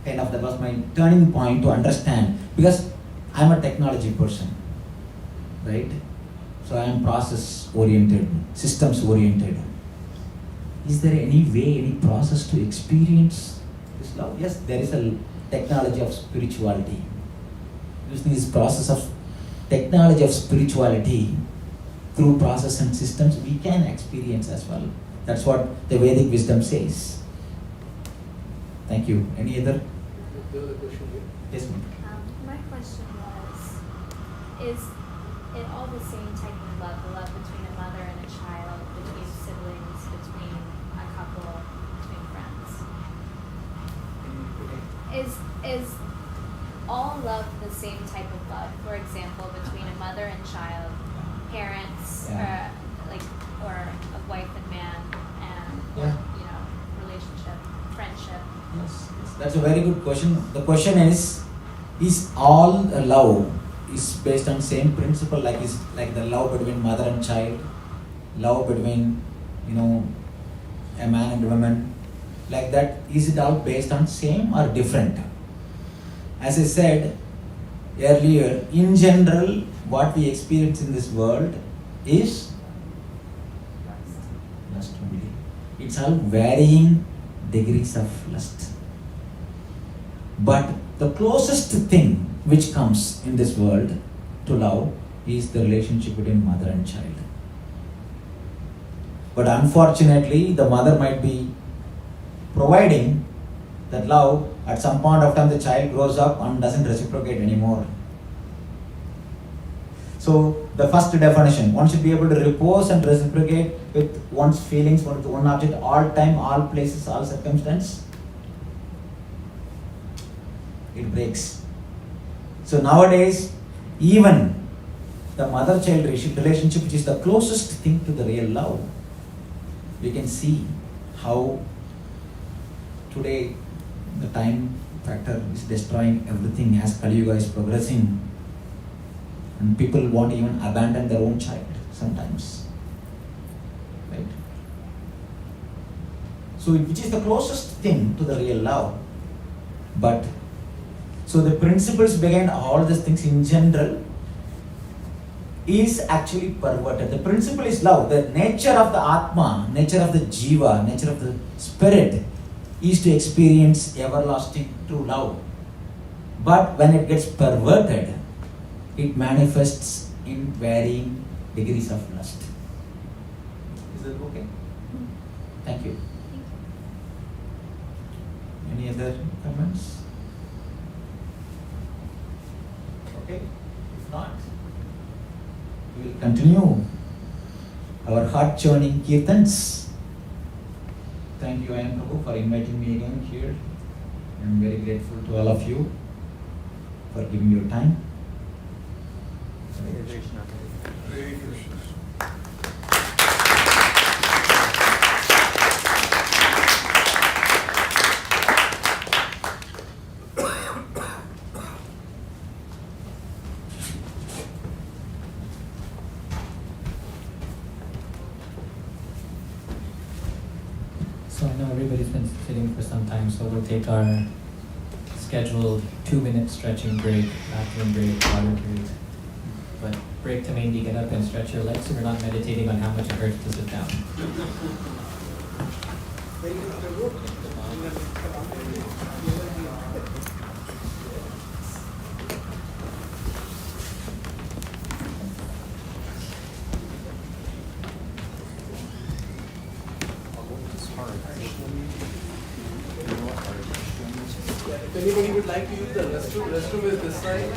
Speaker 4: that was my turning point to understand, because I'm a technology person, right? So I am process oriented, systems oriented. Is there any way, any process to experience this love? Yes, there is a technology of spirituality. Using this process of technology of spirituality through process and systems, we can experience as well. That's what the Vedic wisdom says. Thank you. Any other?
Speaker 5: The other question here?
Speaker 4: Yes, ma'am.
Speaker 2: My question was, is it all the same type of love, the love between a mother and a child, between siblings, between a couple, between friends? Is all love the same type of love? For example, between a mother and child, parents,
Speaker 4: Yeah.
Speaker 2: or a wife and man, and
Speaker 4: Yeah.
Speaker 2: relationship, friendship.
Speaker 4: Yes, that's a very good question. The question is all love is based on same principle, like the love between mother and child, love between a man and woman, like that? Is it all based on same or different? As I said earlier, in general, what we experience in this world is lust only. It's all varying degrees of lust. But the closest thing which comes in this world to love is the relationship between mother and child. But unfortunately, the mother might be providing that love. At some point of time, the child grows up and doesn't reciprocate anymore. So the first definition, one should be able to repose and reciprocate with one's feelings, with one object, all time, all places, all circumstance. It breaks. So nowadays, even the mother-child relationship, which is the closest thing to the real love, we can see how today the time factor is destroying everything as Kali Yuga is progressing. And people won't even abandon their own child sometimes. Right? So which is the closest thing to the real love. But so the principles behind all these things in general is actually perverted. The principle is love. The nature of the Atma, nature of the Jiva, nature of the spirit is to experience everlasting true love. But when it gets perverted, it manifests in varying degrees of lust. Is that okay? Thank you. Any other comments? Okay. If not, we will continue our heart-churning kirtans. Thank you, I am Prabhu, for inviting me again here. I am very grateful to all of you for giving your time.
Speaker 3: Hare Krishna.
Speaker 5: Hare Krishna.
Speaker 1: So I know everybody's been sitting for some time, so we'll take our scheduled 2-minute stretching break, bathroom break, water break. But break to mainly get up and stretch your legs so we're not meditating on how much it hurts to sit down.
Speaker 5: If anybody would like to use the restroom is this side.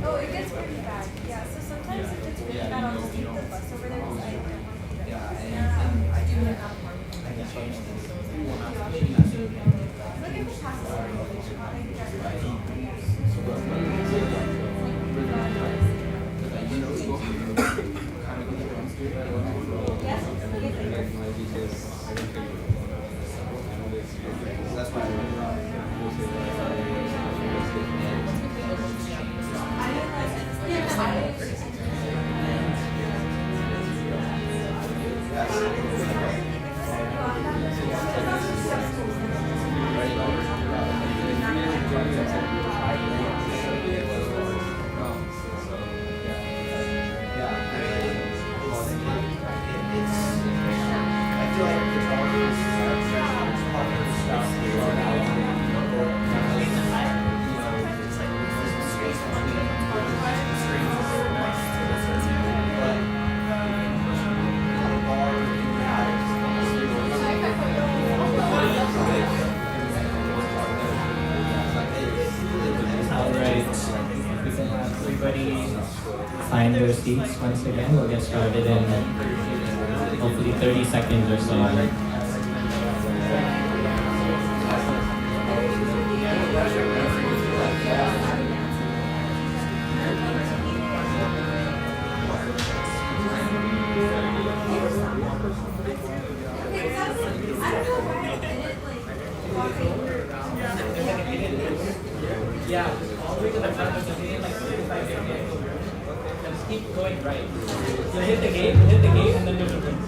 Speaker 2: Oh, it gets pretty bad. Yeah, so sometimes if it's really bad, I'll just take the bus over there because I don't want to do it out more. Look at the
Speaker 6: That's why
Speaker 1: their seats once again. We'll get started in hopefully 30 seconds or so. Yeah, all the way to the front of the gate, like 35 seconds. Just keep going right. You'll hit the gate, and then there's a ring.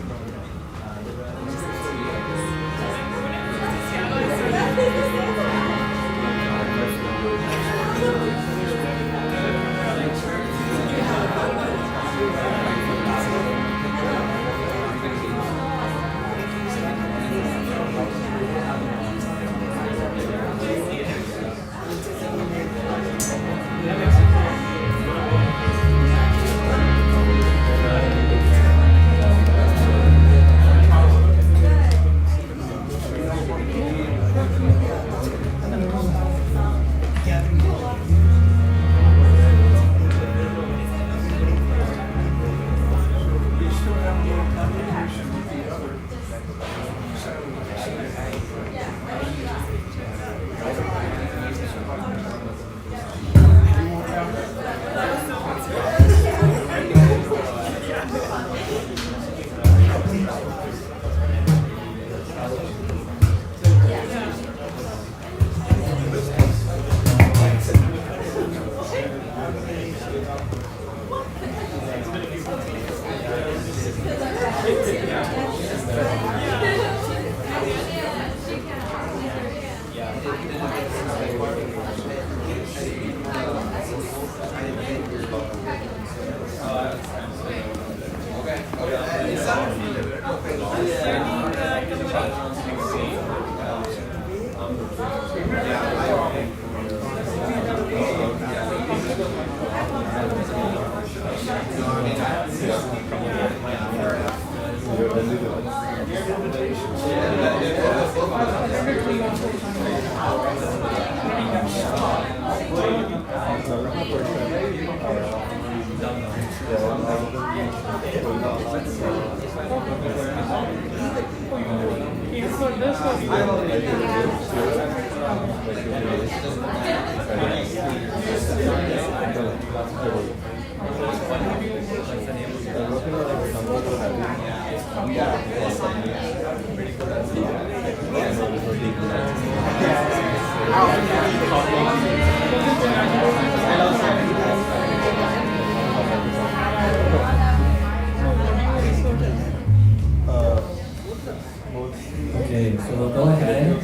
Speaker 1: Okay, so we'll go ahead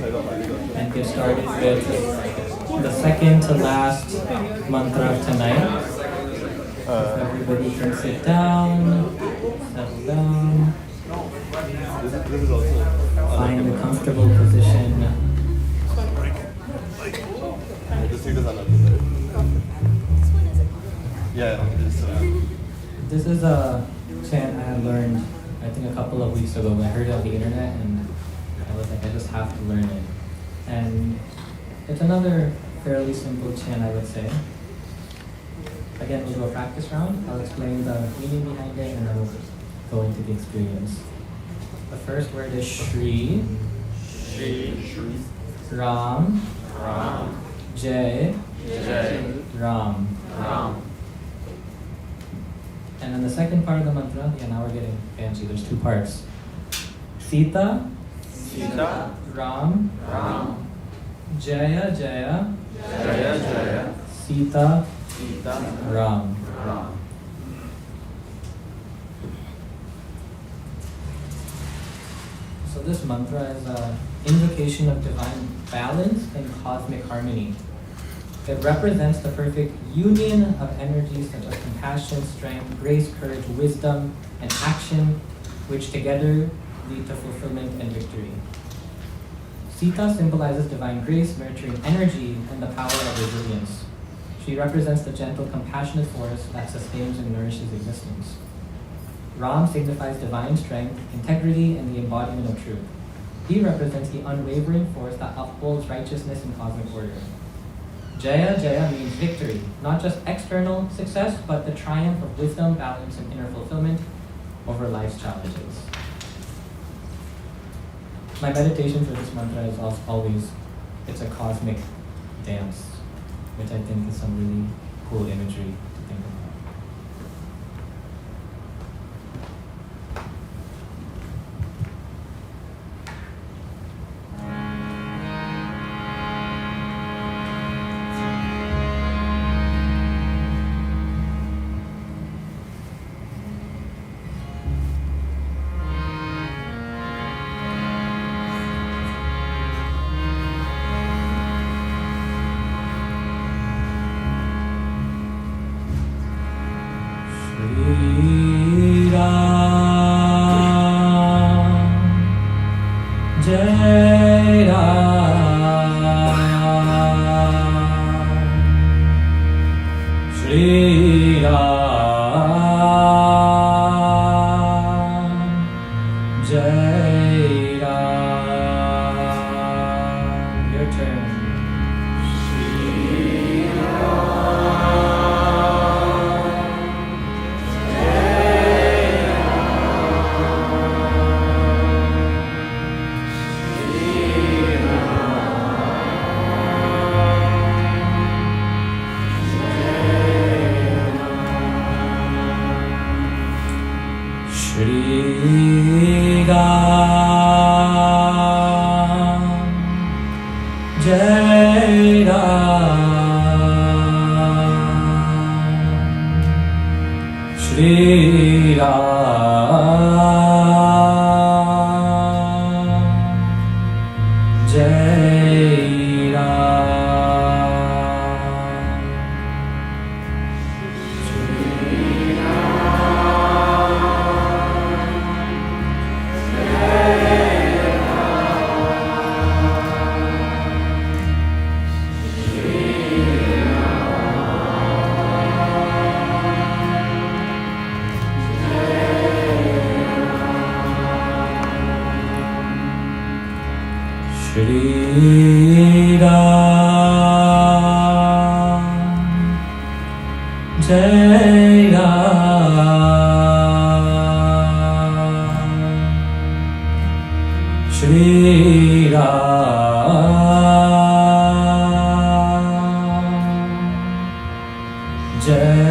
Speaker 1: and get started with the second to last mantra of tonight. If everybody can sit down, settle down, find a comfortable position.
Speaker 3: The seat is allowed. Yeah, it is.
Speaker 1: This is a chant I had learned, I think, a couple of weeks ago. I heard it on the internet and I was like, I just have to learn it. And it's another fairly simple chant, I would say. Again, we'll do a practice round. I'll explain the meaning behind it and then we'll go into the experience. The first word is Shri.
Speaker 5: Shri.
Speaker 1: Ram.
Speaker 5: Ram.
Speaker 1: Jai.
Speaker 5: Jai.
Speaker 1: Ram.
Speaker 5: Ram.
Speaker 1: And then the second part of the mantra, yeah, now we're getting fancy. There's two parts. Sita.
Speaker 5: Sita.
Speaker 1: Ram.
Speaker 5: Ram.
Speaker 1: Jaya. Jaya.
Speaker 5: Jaya. Jaya.
Speaker 1: Sita.
Speaker 5: Sita.
Speaker 1: Ram.
Speaker 5: Ram.
Speaker 1: So this mantra is an invocation of divine balance and cosmic harmony. It represents the perfect union of energies such as compassion, strength, grace, courage, wisdom, and action, which together lead to fulfillment and victory. Sita symbolizes divine grace, nurturing energy, and the power of resilience. She represents the gentle, compassionate force that sustains and nourishes existence. Ram signifies divine strength, integrity, and the embodiment of truth. He represents the unwavering force that upholds righteousness and cosmic order. Jaya, Jaya means victory, not just external success, but the triumph of wisdom, balance, and inner fulfillment over life's challenges. My meditation for this mantra is always, it's a cosmic dance, which I think is some really cool imagery to think about. Shri Ram, Jai Ram, Shri Ram, Jai Ram. Your turn. Shri Ram, Jai Ram, Shri Ram, Jai Shri Ram, Jai Ram, Shri Ram, Jai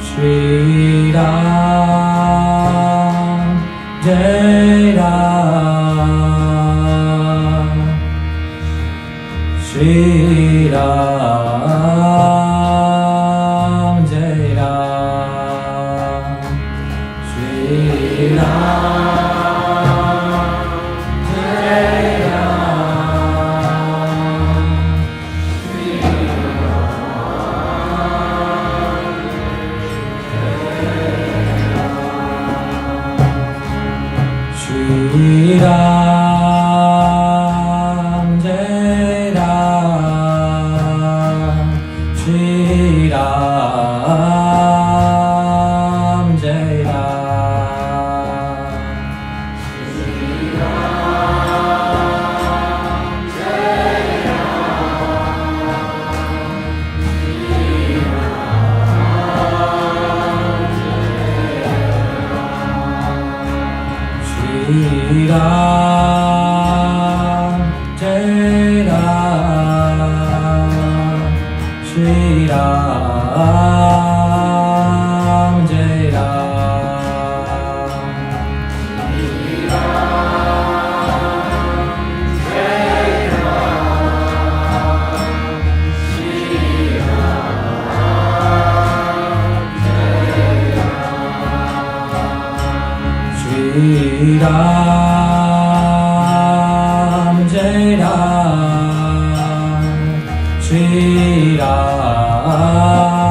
Speaker 1: Shri Ram, Jai Ram, Shri Ram, Jai Ram, Shri Ram, Jai Shri Ram, Jai Ram, Shri Ram, Jai Ram, Shri Ram, Jai Ram, Shri Ram, Jai Shri Ram, Jai Ram, Shri Ram.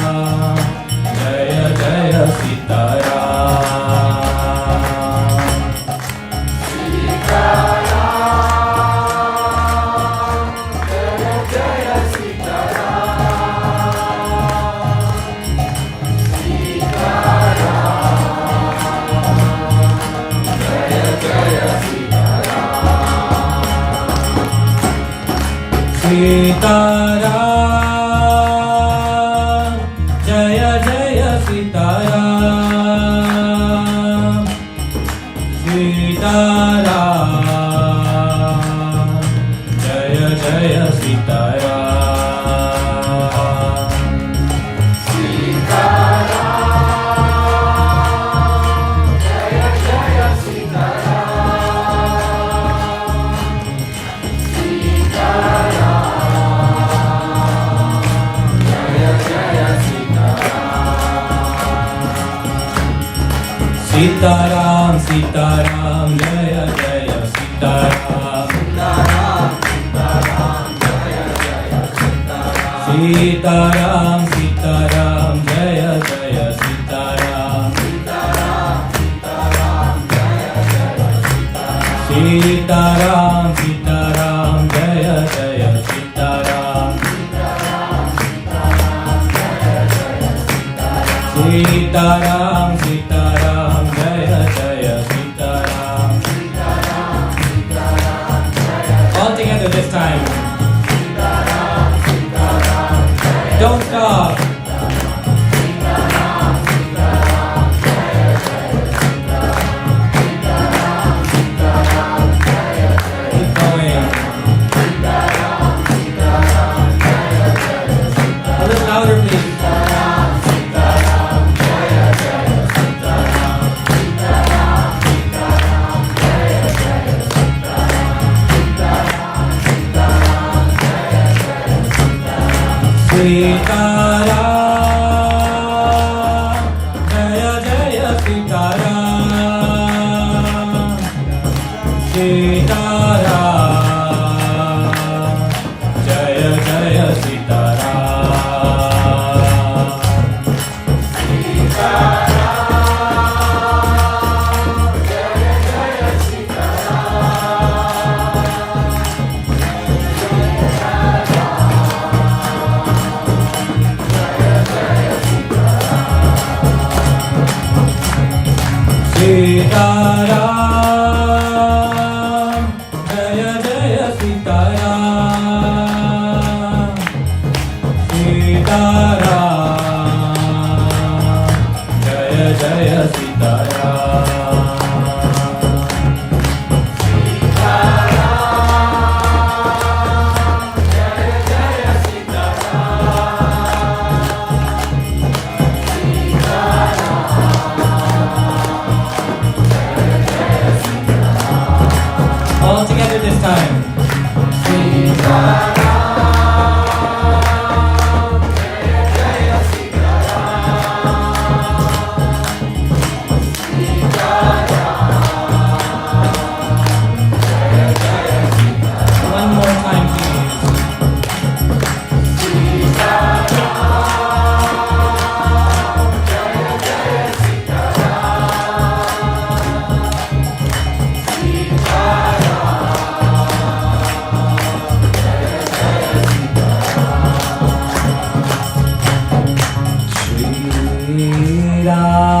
Speaker 1: Sitaram, Jaya Jaya Sitaram, Sitaram, Jaya Jaya Sitaram, Sitaram, Jaya Jaya Sitaram, Sitaram, Jaya Jaya Sitaram. Sitaram, Sitaram, Jaya Jaya Sitaram. Sitaram, Sitaram, Jaya Jaya Sitaram. Sitaram, Sitaram, Jaya Jaya Sitaram. All together this time. Don't stop. Keep going. A little louder, please. Sitaram, Jaya Jaya Sitaram, Sitaram, Jaya Jaya Sitaram, Sitaram, Jaya Jaya Sitaram, Jaya Jaya Sitaram, Sitaram, Jaya Jaya Sitaram, Sitaram, Jaya Jaya All together this time. One more time, please. Shri Ram,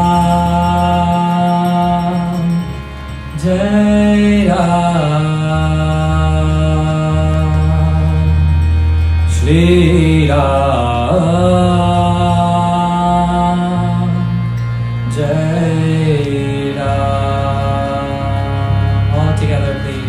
Speaker 1: Jai Ram, Shri Ram, Jai Ram. All together, please.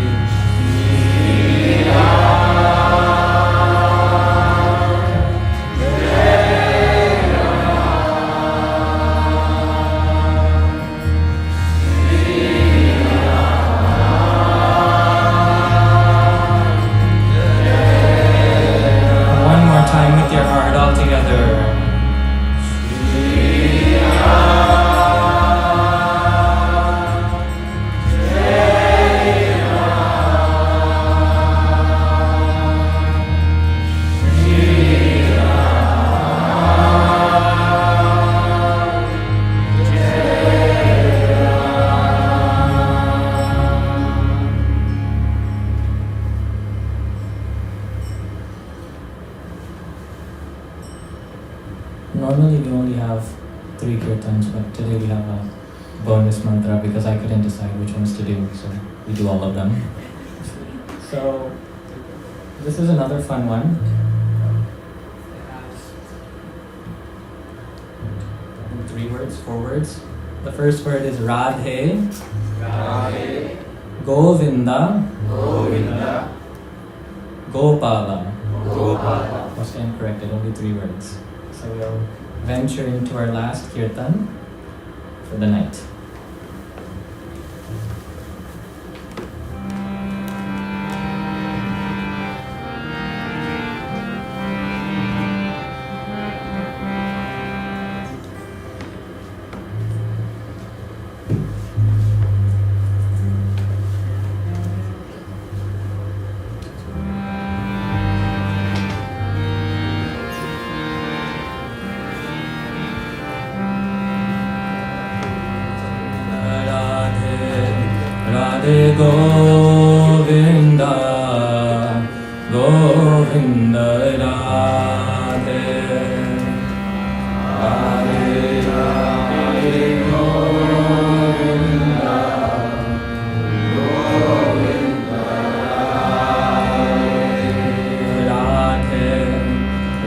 Speaker 1: One more time with your heart all together. Normally we only have 3 kirtans, but today we have a bonus mantra because I couldn't decide which ones to do, so we do all of them. So This is another fun one. It has 3 words, 4 words. The first word is Radhe,
Speaker 5: Radhe,
Speaker 1: Govinda,
Speaker 5: Govinda,
Speaker 1: Gopala.
Speaker 5: Gopala.
Speaker 1: Was incorrect, only 3 words. So we'll venture into our last kirtan for the night. Radhe Govinda, Govinda Radhe, Radhe Radhe Govinda, Govinda Radhe,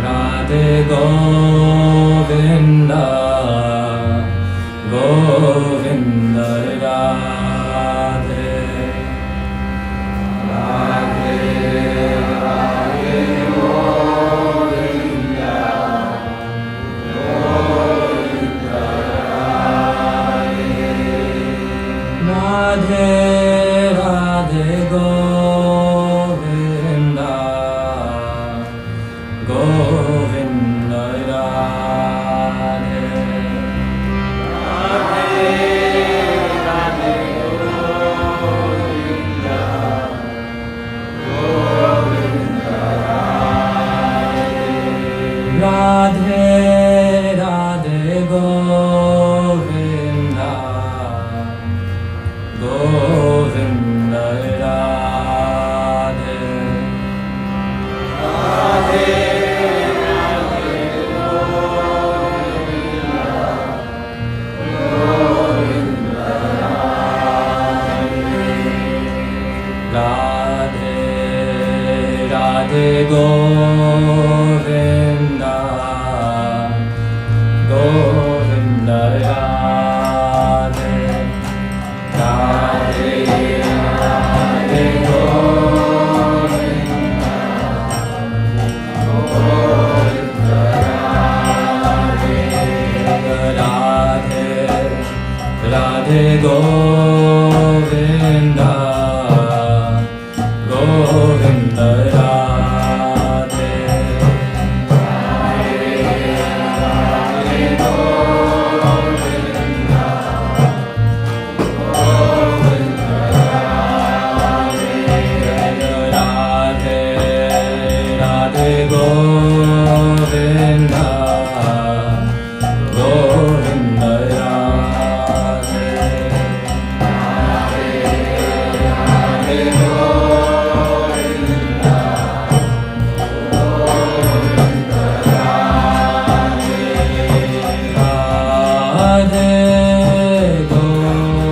Speaker 1: Radhe Govinda, Govinda Radhe. Radhe Radhe Govinda, Govinda Radhe. Radhe Radhe Govinda, Govinda Radhe. Radhe Radhe Govinda, Govinda Radhe. Radhe Radhe Govinda, Govinda Radhe. Radhe Radhe Govinda, Govinda Radhe. Radhe Radhe Govinda, Govinda Radhe. Radhe Radhe Govinda, Govinda Radhe. Govinda, Govinda Radhe. Radhe Govinda, Govinda Radhe. Radhe Govinda,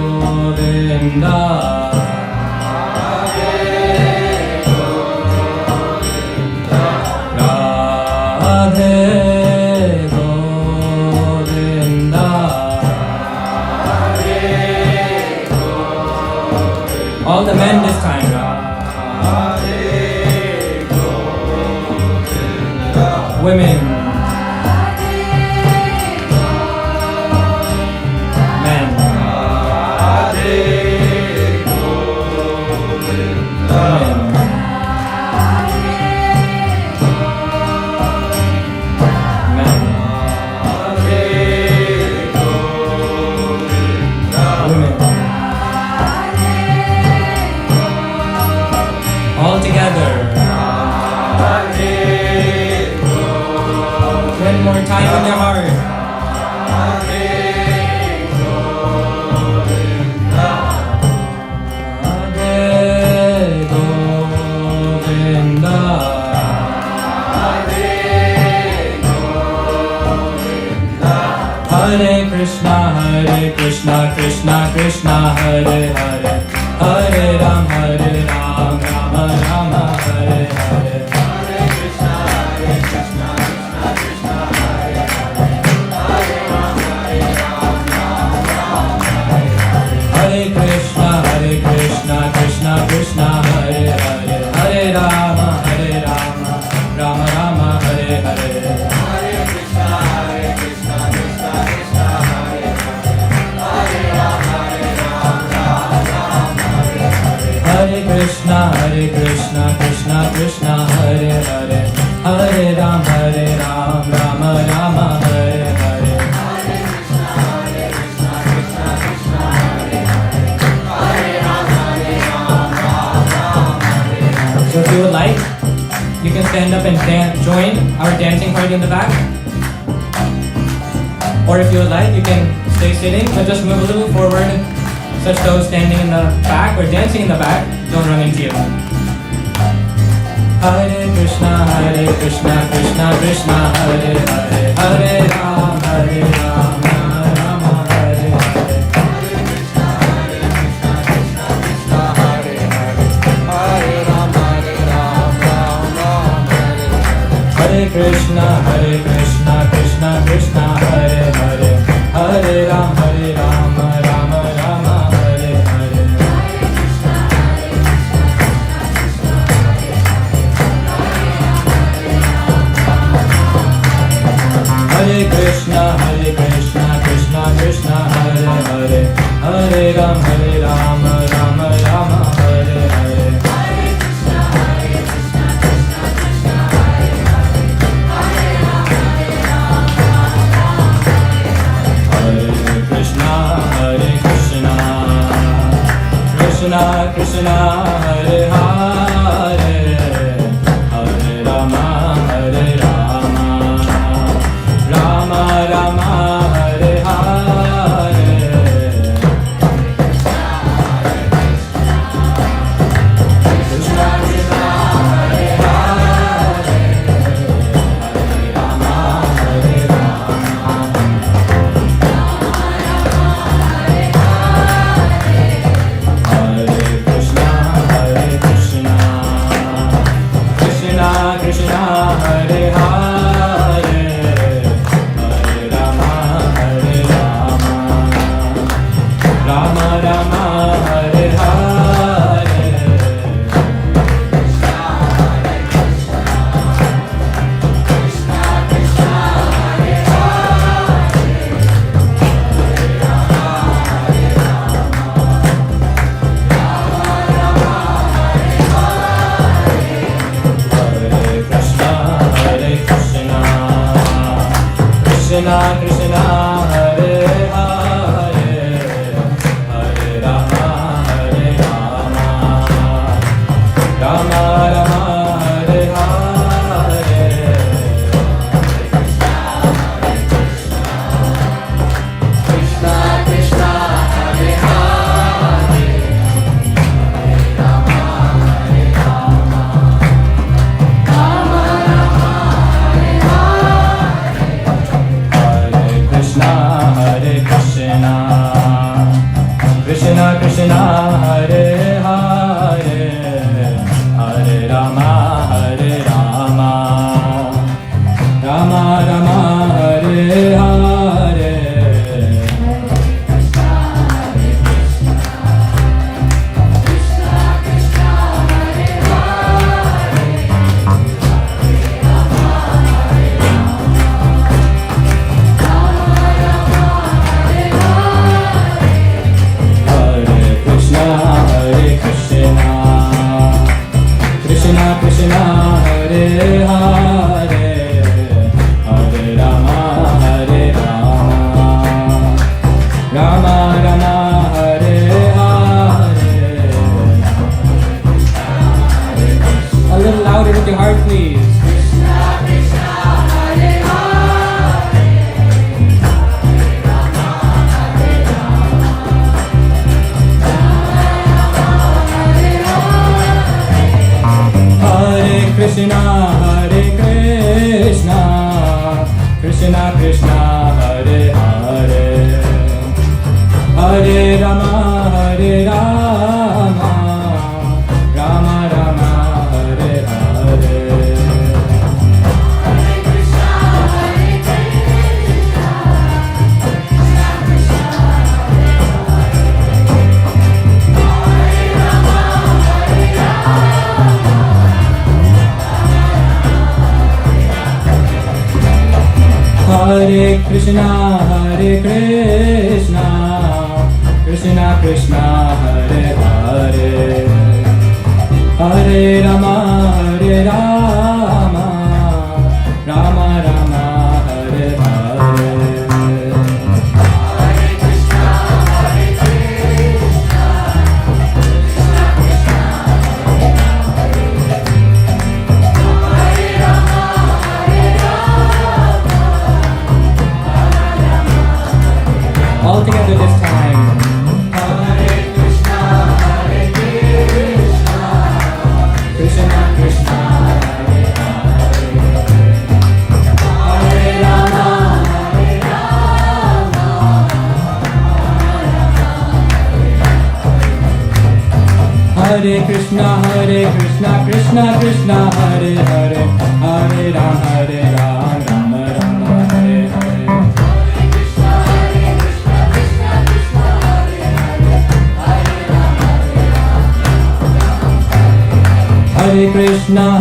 Speaker 1: Radhe Govinda. All the men this time. Women. Men. Women. All together. One more time in your heart. Radhe Govinda, Hare Krishna, Krishna Krishna, Hare Hare, Hare Ram, Ram Rama, Hare Hare. Hare Krishna, Krishna Krishna, Hare Hare, Hare Rama, Rama Rama, Hare Hare.
Speaker 5: Hare Krishna, Krishna Krishna, Hare Rama,
Speaker 1: Hare Krishna, Krishna Krishna, Hare Hare, Hare Rama, Rama Rama, Hare Hare. So if you would like, you can stand up and join our dancing party in the back. Or if you would like, you can stay sitting, but just move a little forward, such those standing in the back or dancing in the back don't run into you. Hare Krishna, Krishna Krishna, Hare Hare, Hare Rama, Rama Hare Hare. Hare Krishna, Krishna Krishna, Hare Hare, Hare Rama, Rama Rama, Hare Hare. Hare Krishna, Krishna Krishna, Hare Hare, Hare Rama, Rama Rama, Hare Hare. Krishna Krishna, Hare Hare, Hare Rama, Rama Rama, Hare Hare. Krishna Krishna, Hare Hare, Hare Rama, Hare Krishna, Hare Hare, Hare Rama, Rama Rama, Hare Hare. Krishna Krishna, Hare Hare, Hare Rama, Rama Rama, Hare Hare.
Speaker 5: Krishna Krishna, Hare Hare, Hare Rama,
Speaker 1: Krishna Krishna, Hare Hare, Hare Rama, Rama Rama, Hare Hare. Krishna Krishna, Hare Hare, Hare Rama, Rama Rama, Hare Hare. A little louder with your heart, please. Krishna, Hare Krishna, Krishna Krishna, Hare Hare, Hare Rama, Rama Rama, Hare Hare. Hare Krishna, Krishna Krishna, Hare Hare, Hare Rama, Rama Rama, Hare Hare. All together this time. Hare Krishna, Krishna Krishna, Hare Hare, Hare Rama,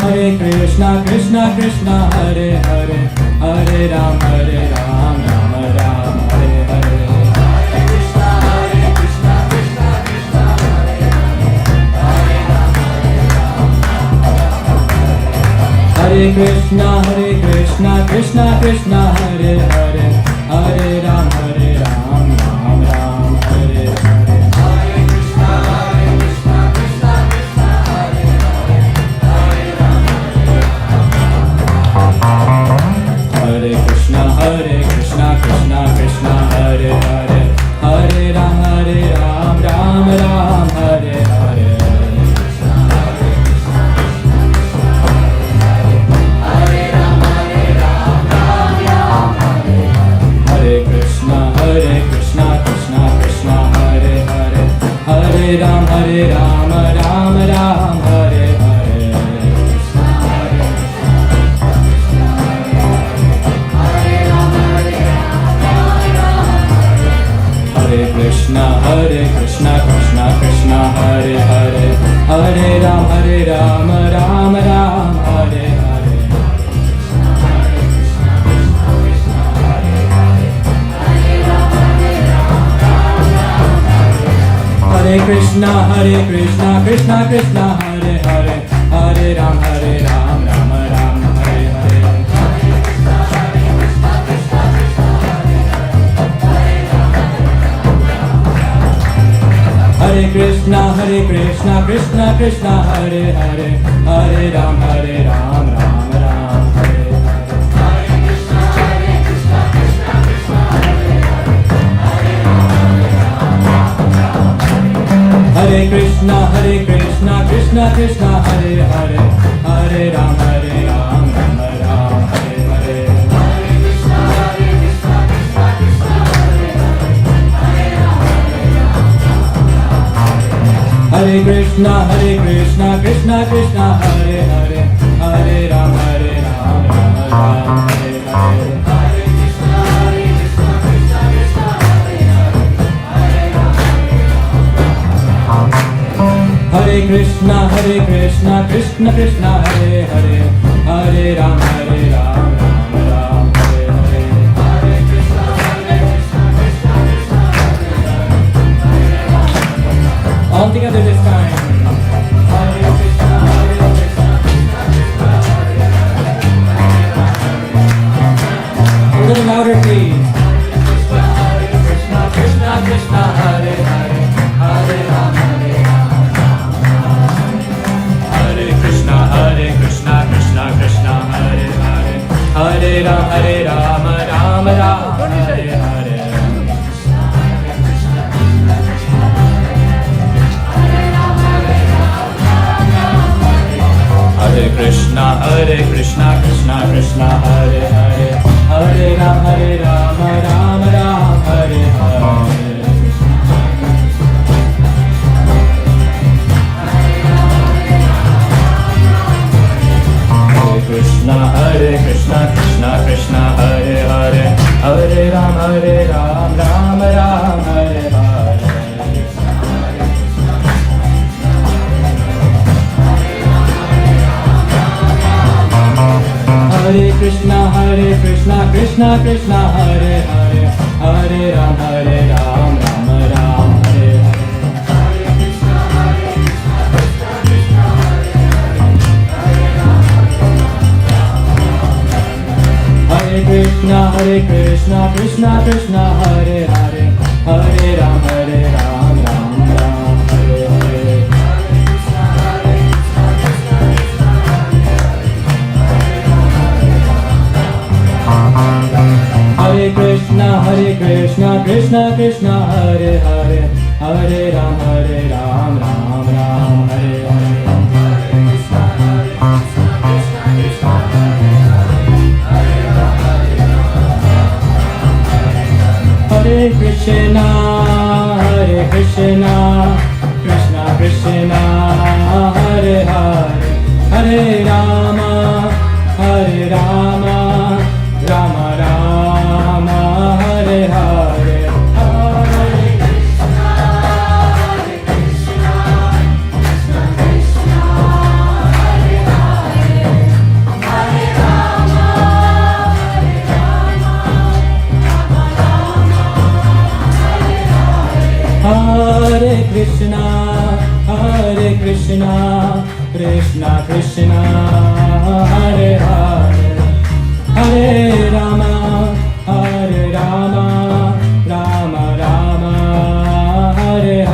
Speaker 1: Hare Krishna, Krishna Krishna, Hare Hare, Hare Ram, Ram Ram, Hare Hare. Hare Krishna, Krishna Krishna, Hare Hare, Hare Ram, Ram Ram, Hare Hare. Hare Krishna, Krishna Krishna, Hare Hare, Hare Ram, Ram Ram, Hare Hare. Hare Krishna, Krishna Krishna, Hare Hare, Hare Ram, Ram Ram, Hare Hare. Hare Krishna, Krishna Krishna, Hare Hare, Hare Ram, Ram Ram, Hare Hare. Hare Krishna, Krishna Krishna, Hare Hare, Hare Ram, Ram Ram, Hare Hare. Hare Krishna, Krishna Krishna, Hare Hare, Hare Ram, Ram Ram, Hare Hare. Hare Krishna, Krishna Krishna, Hare Hare, Hare Ram, Ram Ram, Hare Hare. Hare Krishna, Krishna Krishna, Hare Hare, Hare Ram, Ram Ram, Hare Hare. Hare Krishna, Krishna Krishna, Hare Hare, Hare Ram, Ram Ram, Hare Hare. Hare Krishna, Krishna Krishna, Hare Hare, Hare Ram, Ram Ram, Hare Hare. All together this time. Hare Krishna, Krishna Krishna. A little louder, please. Hare Krishna, Krishna, Hare Hare, Hare Ram, Hare Krishna, Krishna Krishna, Hare Hare, Hare Ram, Ram Ram, Hare Hare. Hare Krishna, Krishna Krishna, Hare Hare, Hare Ram, Ram Ram, Hare Hare. Krishna, Krishna Krishna, Hare Hare, Hare Ram, Ram Ram, Hare Hare. Hare Hare Krishna, Krishna Krishna, Hare Hare, Hare Ram, Ram Ram, Hare Hare. Hare Krishna, Krishna Krishna, Hare Hare, Hare Ram, Ram Ram, Hare Hare. Hare Krishna, Krishna Krishna, Hare Hare, Hare Ram, Ram Ram, Hare Hare. Hare Krishna, Krishna Krishna, Hare Hare, Hare Rama, Rama Rama, Hare Hare. Hare Krishna, Krishna Krishna, Hare Hare, Hare Rama, Rama Rama, Hare Hare. Hare Krishna, Krishna Krishna, Hare Hare, Hare Rama, Rama Rama, Hare Hare.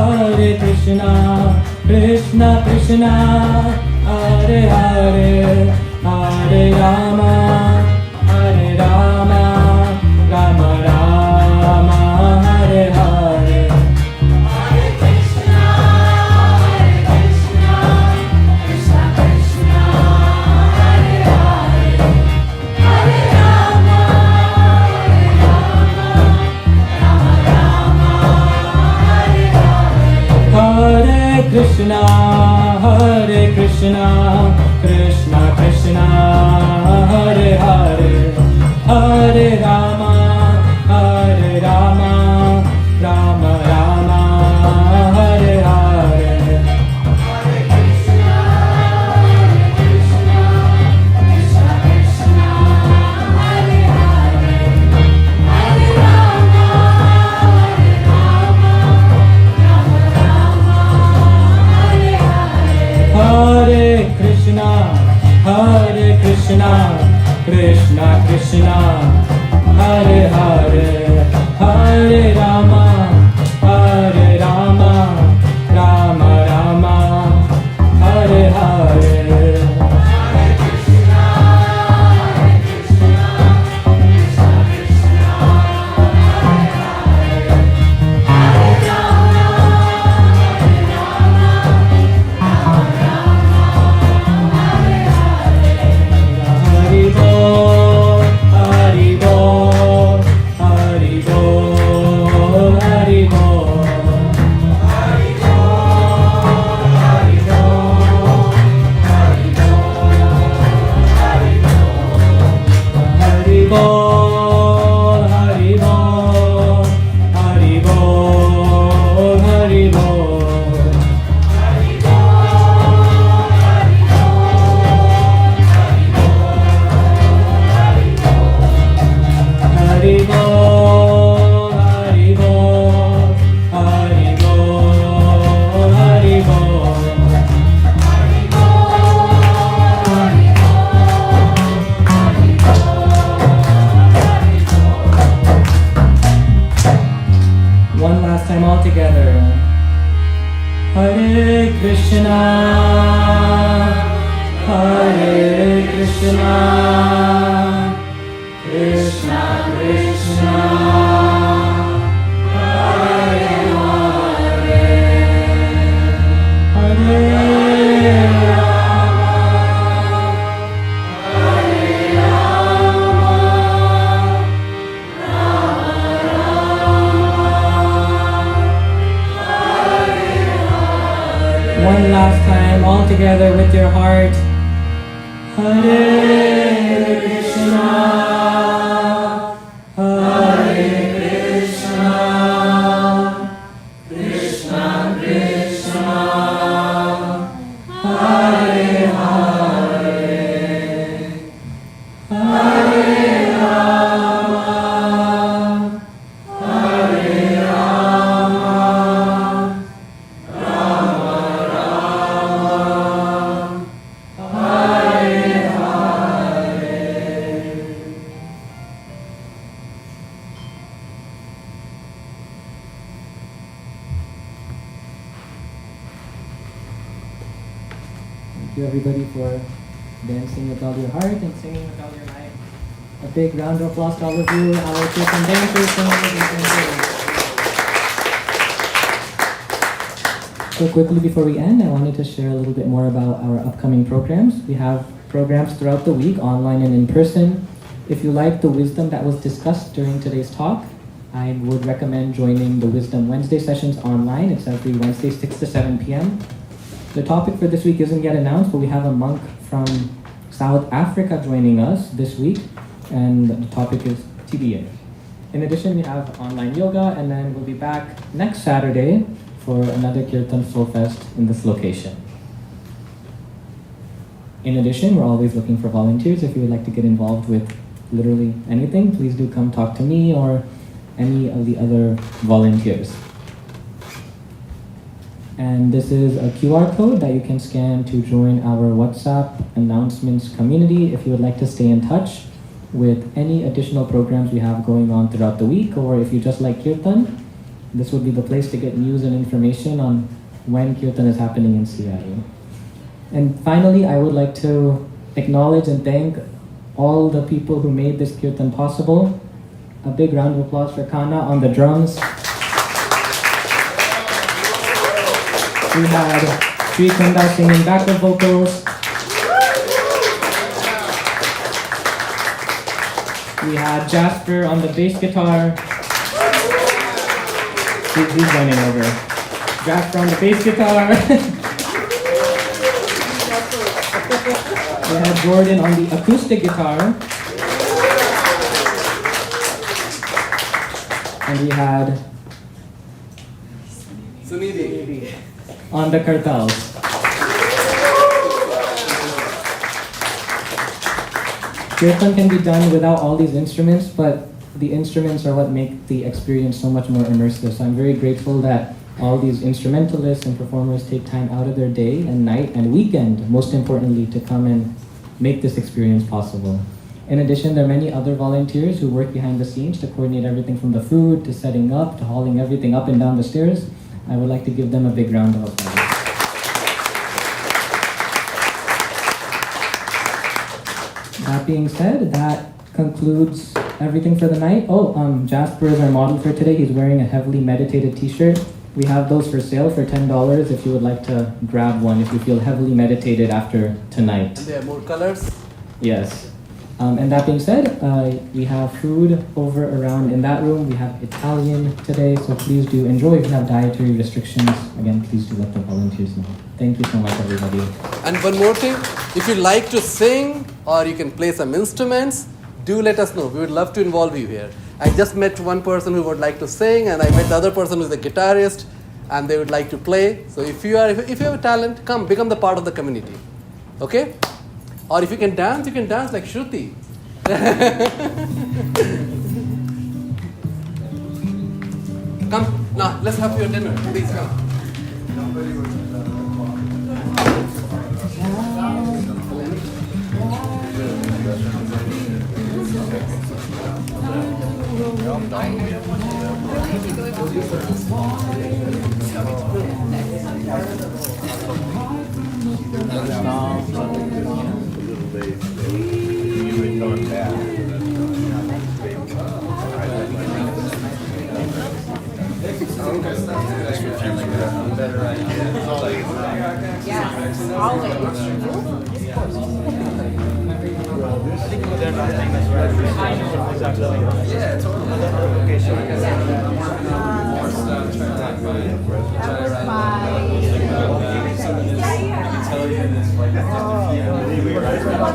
Speaker 1: Hare Krishna, Krishna Krishna, Hare Hare, Hare Rama, Hare Krishna, Krishna Krishna, Hare Hare, Hare Rama, Rama Rama, Hare Hare. Hare Krishna, Krishna Krishna, Hare Hare, Hare Rama, Hare Krishna, Krishna Krishna, Hare Hare, Hare Rama, Rama Rama, Hare Hare. One last time all together. Hare Krishna, Krishna Krishna, Hare Hare, Hare Rama, One last time, all together with your heart. Hare Krishna, Hare Krishna, Krishna Krishna, Hare Hare, Hare Rama, Hare Rama, Rama Rama, Hare Hare. Thank you everybody for dancing with all your heart and singing with all your might. A big round of applause to all of you, our Kirtan dancers, singers, and singers. So quickly before we end, I wanted to share a little bit more about our upcoming programs. We have programs throughout the week, online and in person. If you like the wisdom that was discussed during today's talk, I would recommend joining the Wisdom Wednesday sessions online. It's every Wednesday, 6 to 7 p.m. The topic for this week isn't yet announced, but we have a monk from South Africa joining us this week, and the topic is TBA. In addition, we have online yoga, and then we'll be back next Saturday for another Kirtan Soulfest in this location. In addition, we're always looking for volunteers. If you would like to get involved with literally anything, please do come talk to me or any of the other volunteers. And this is a QR code that you can scan to join our WhatsApp announcements community if you would like to stay in touch with any additional programs we have going on throughout the week, or if you just like Kirtan, this would be the place to get news and information on when Kirtan is happening in Seattle. And finally, I would like to acknowledge and thank all the people who made this Kirtan possible. A big round of applause for Kana on the drums. We had Sri Kunda singing backup vocals. We had Jasper on the bass guitar. He's running over. Jasper on the bass guitar. We had Jordan on the acoustic guitar. And we had
Speaker 5: Sunidhi.
Speaker 1: on the kartals. Kirtan can be done without all these instruments, but the instruments are what make the experience so much more immersive. So I'm very grateful that all these instrumentalists and performers take time out of their day and night and weekend, most importantly, to come and make this experience possible. In addition, there are many other volunteers who work behind the scenes to coordinate everything from the food to setting up to hauling everything up and down the stairs. I would like to give them a big round of applause. That being said, that concludes everything for the night. Jasper is our model for today. He's wearing a heavily meditated t-shirt. We have those for sale for $10 if you would like to grab one if you feel heavily meditated after tonight.
Speaker 5: And there are more colors.
Speaker 1: Yes. And that being said, we have food over around in that room. We have Italian today, so please do enjoy. If you have dietary restrictions, again, please do let the volunteers know. Thank you so much, everybody.
Speaker 5: And one more thing, if you like to sing or you can play some instruments, do let us know. We would love to involve you here. I just met one person who would like to sing, and I met the other person who's a guitarist, and they would like to play. So if you have a talent, come, become the part of the community. Okay? Or if you can dance like Shruti. Come, now let's have your dinner. Please come.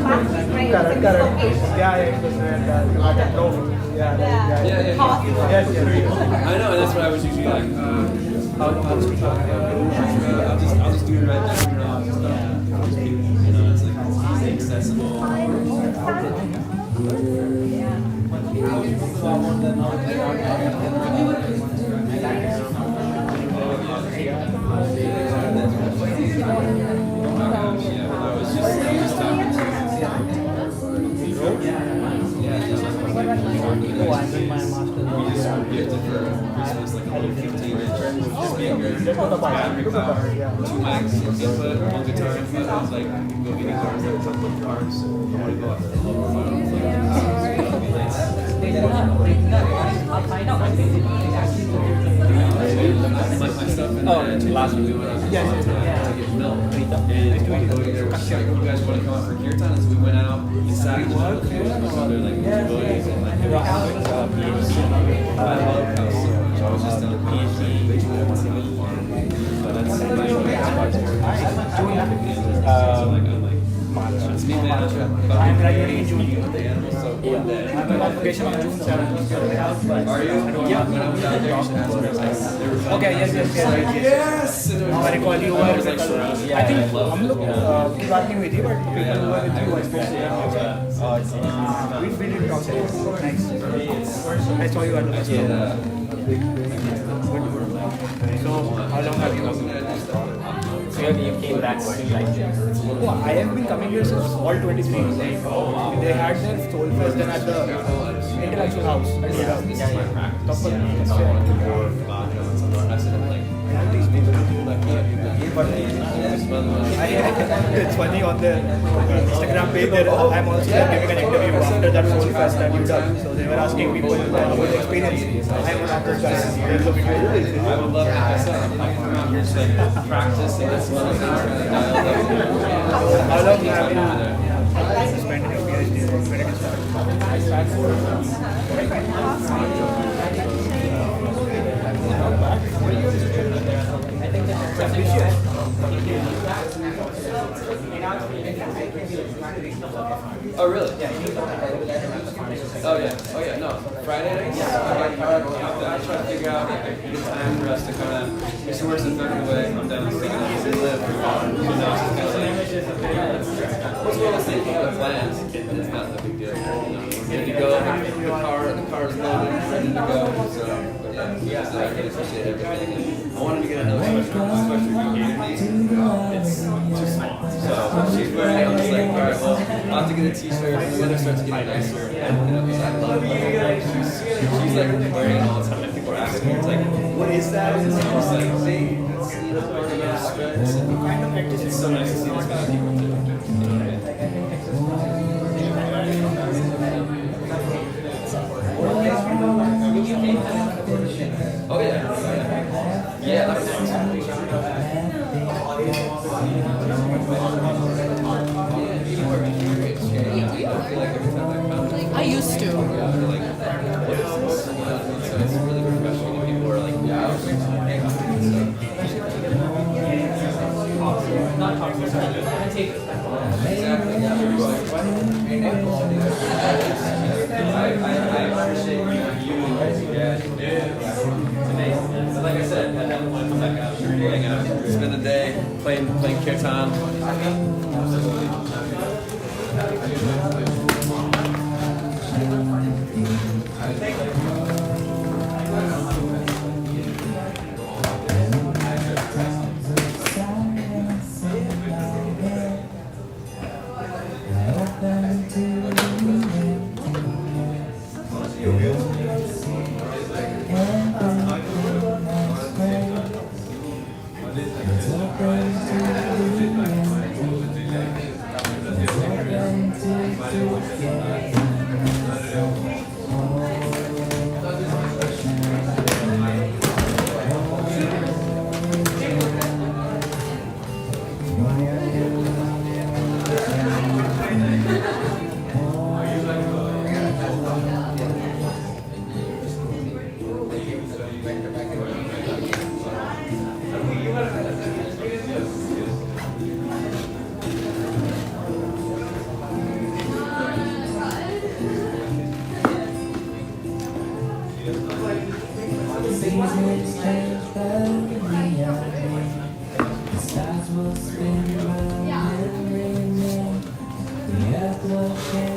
Speaker 6: Correct. Yeah, it was I don't know. Yeah. Yes.
Speaker 3: I know, and that's what I was usually like. I'll just do it right there. You know, it's like easy, accessible. Two mics, input, one guitar input. I was like, go get guitars, like a couple of parts. I want to go up there. My stuff in last week we went out to get milk. And one lady there was like, you guys want to come out for Kirtan? So we went out, we sat in the other like devotees and like I love house so much. I was just telling it's me, man. I'm graduating in June. I'm on vacation on June 7th. Are you? Yeah. When I was out there, you should ask me. Okay, yes. I recall you were like, I think I'm working with you, but people who were with you, I spoke to them. We did talk. Nice. I saw you at the festival. So, how long have you been?
Speaker 1: So you came back when you liked it?
Speaker 6: Oh, I have been coming here since fall 23. They had their Soulfest then at the Intellectual House. It's funny on the Instagram page there, I'm also giving an interview after that Soulfest that you done. So they were asking people about the experience. I was after that.
Speaker 3: I would love to come out here to practice and as well as
Speaker 6: how long have you spent in your PhD? When did
Speaker 3: Oh really? Oh yeah, no. Friday nights? I try to figure out a good time for us to kind of, if she works in third away, I'm down to live. So now it's just kind of like, what's one of those things you have plans, and it's not a big deal. We're ready to go, the car is loaded, ready to go. So, but yeah, I really appreciate everything. I wanted to get another especially community. It's too small. So she's wearing it, I was like, alright, well, I'll have to get a t-shirt when the weather starts getting nicer. Because I love it. She's like wearing it all the time. People are asking me, it's like, what is that? And it's just like, see, it's part of the scripts. It's so nice to see this kind of people too. Oh yeah. Yeah, that was
Speaker 7: I used to.
Speaker 3: It's really refreshing and people are like, yeah, I appreciate you. Like I said, spend a day playing Kirtan.
Speaker 7: Seasons change, but we are here. The stars will spin round and remain. The earth will change.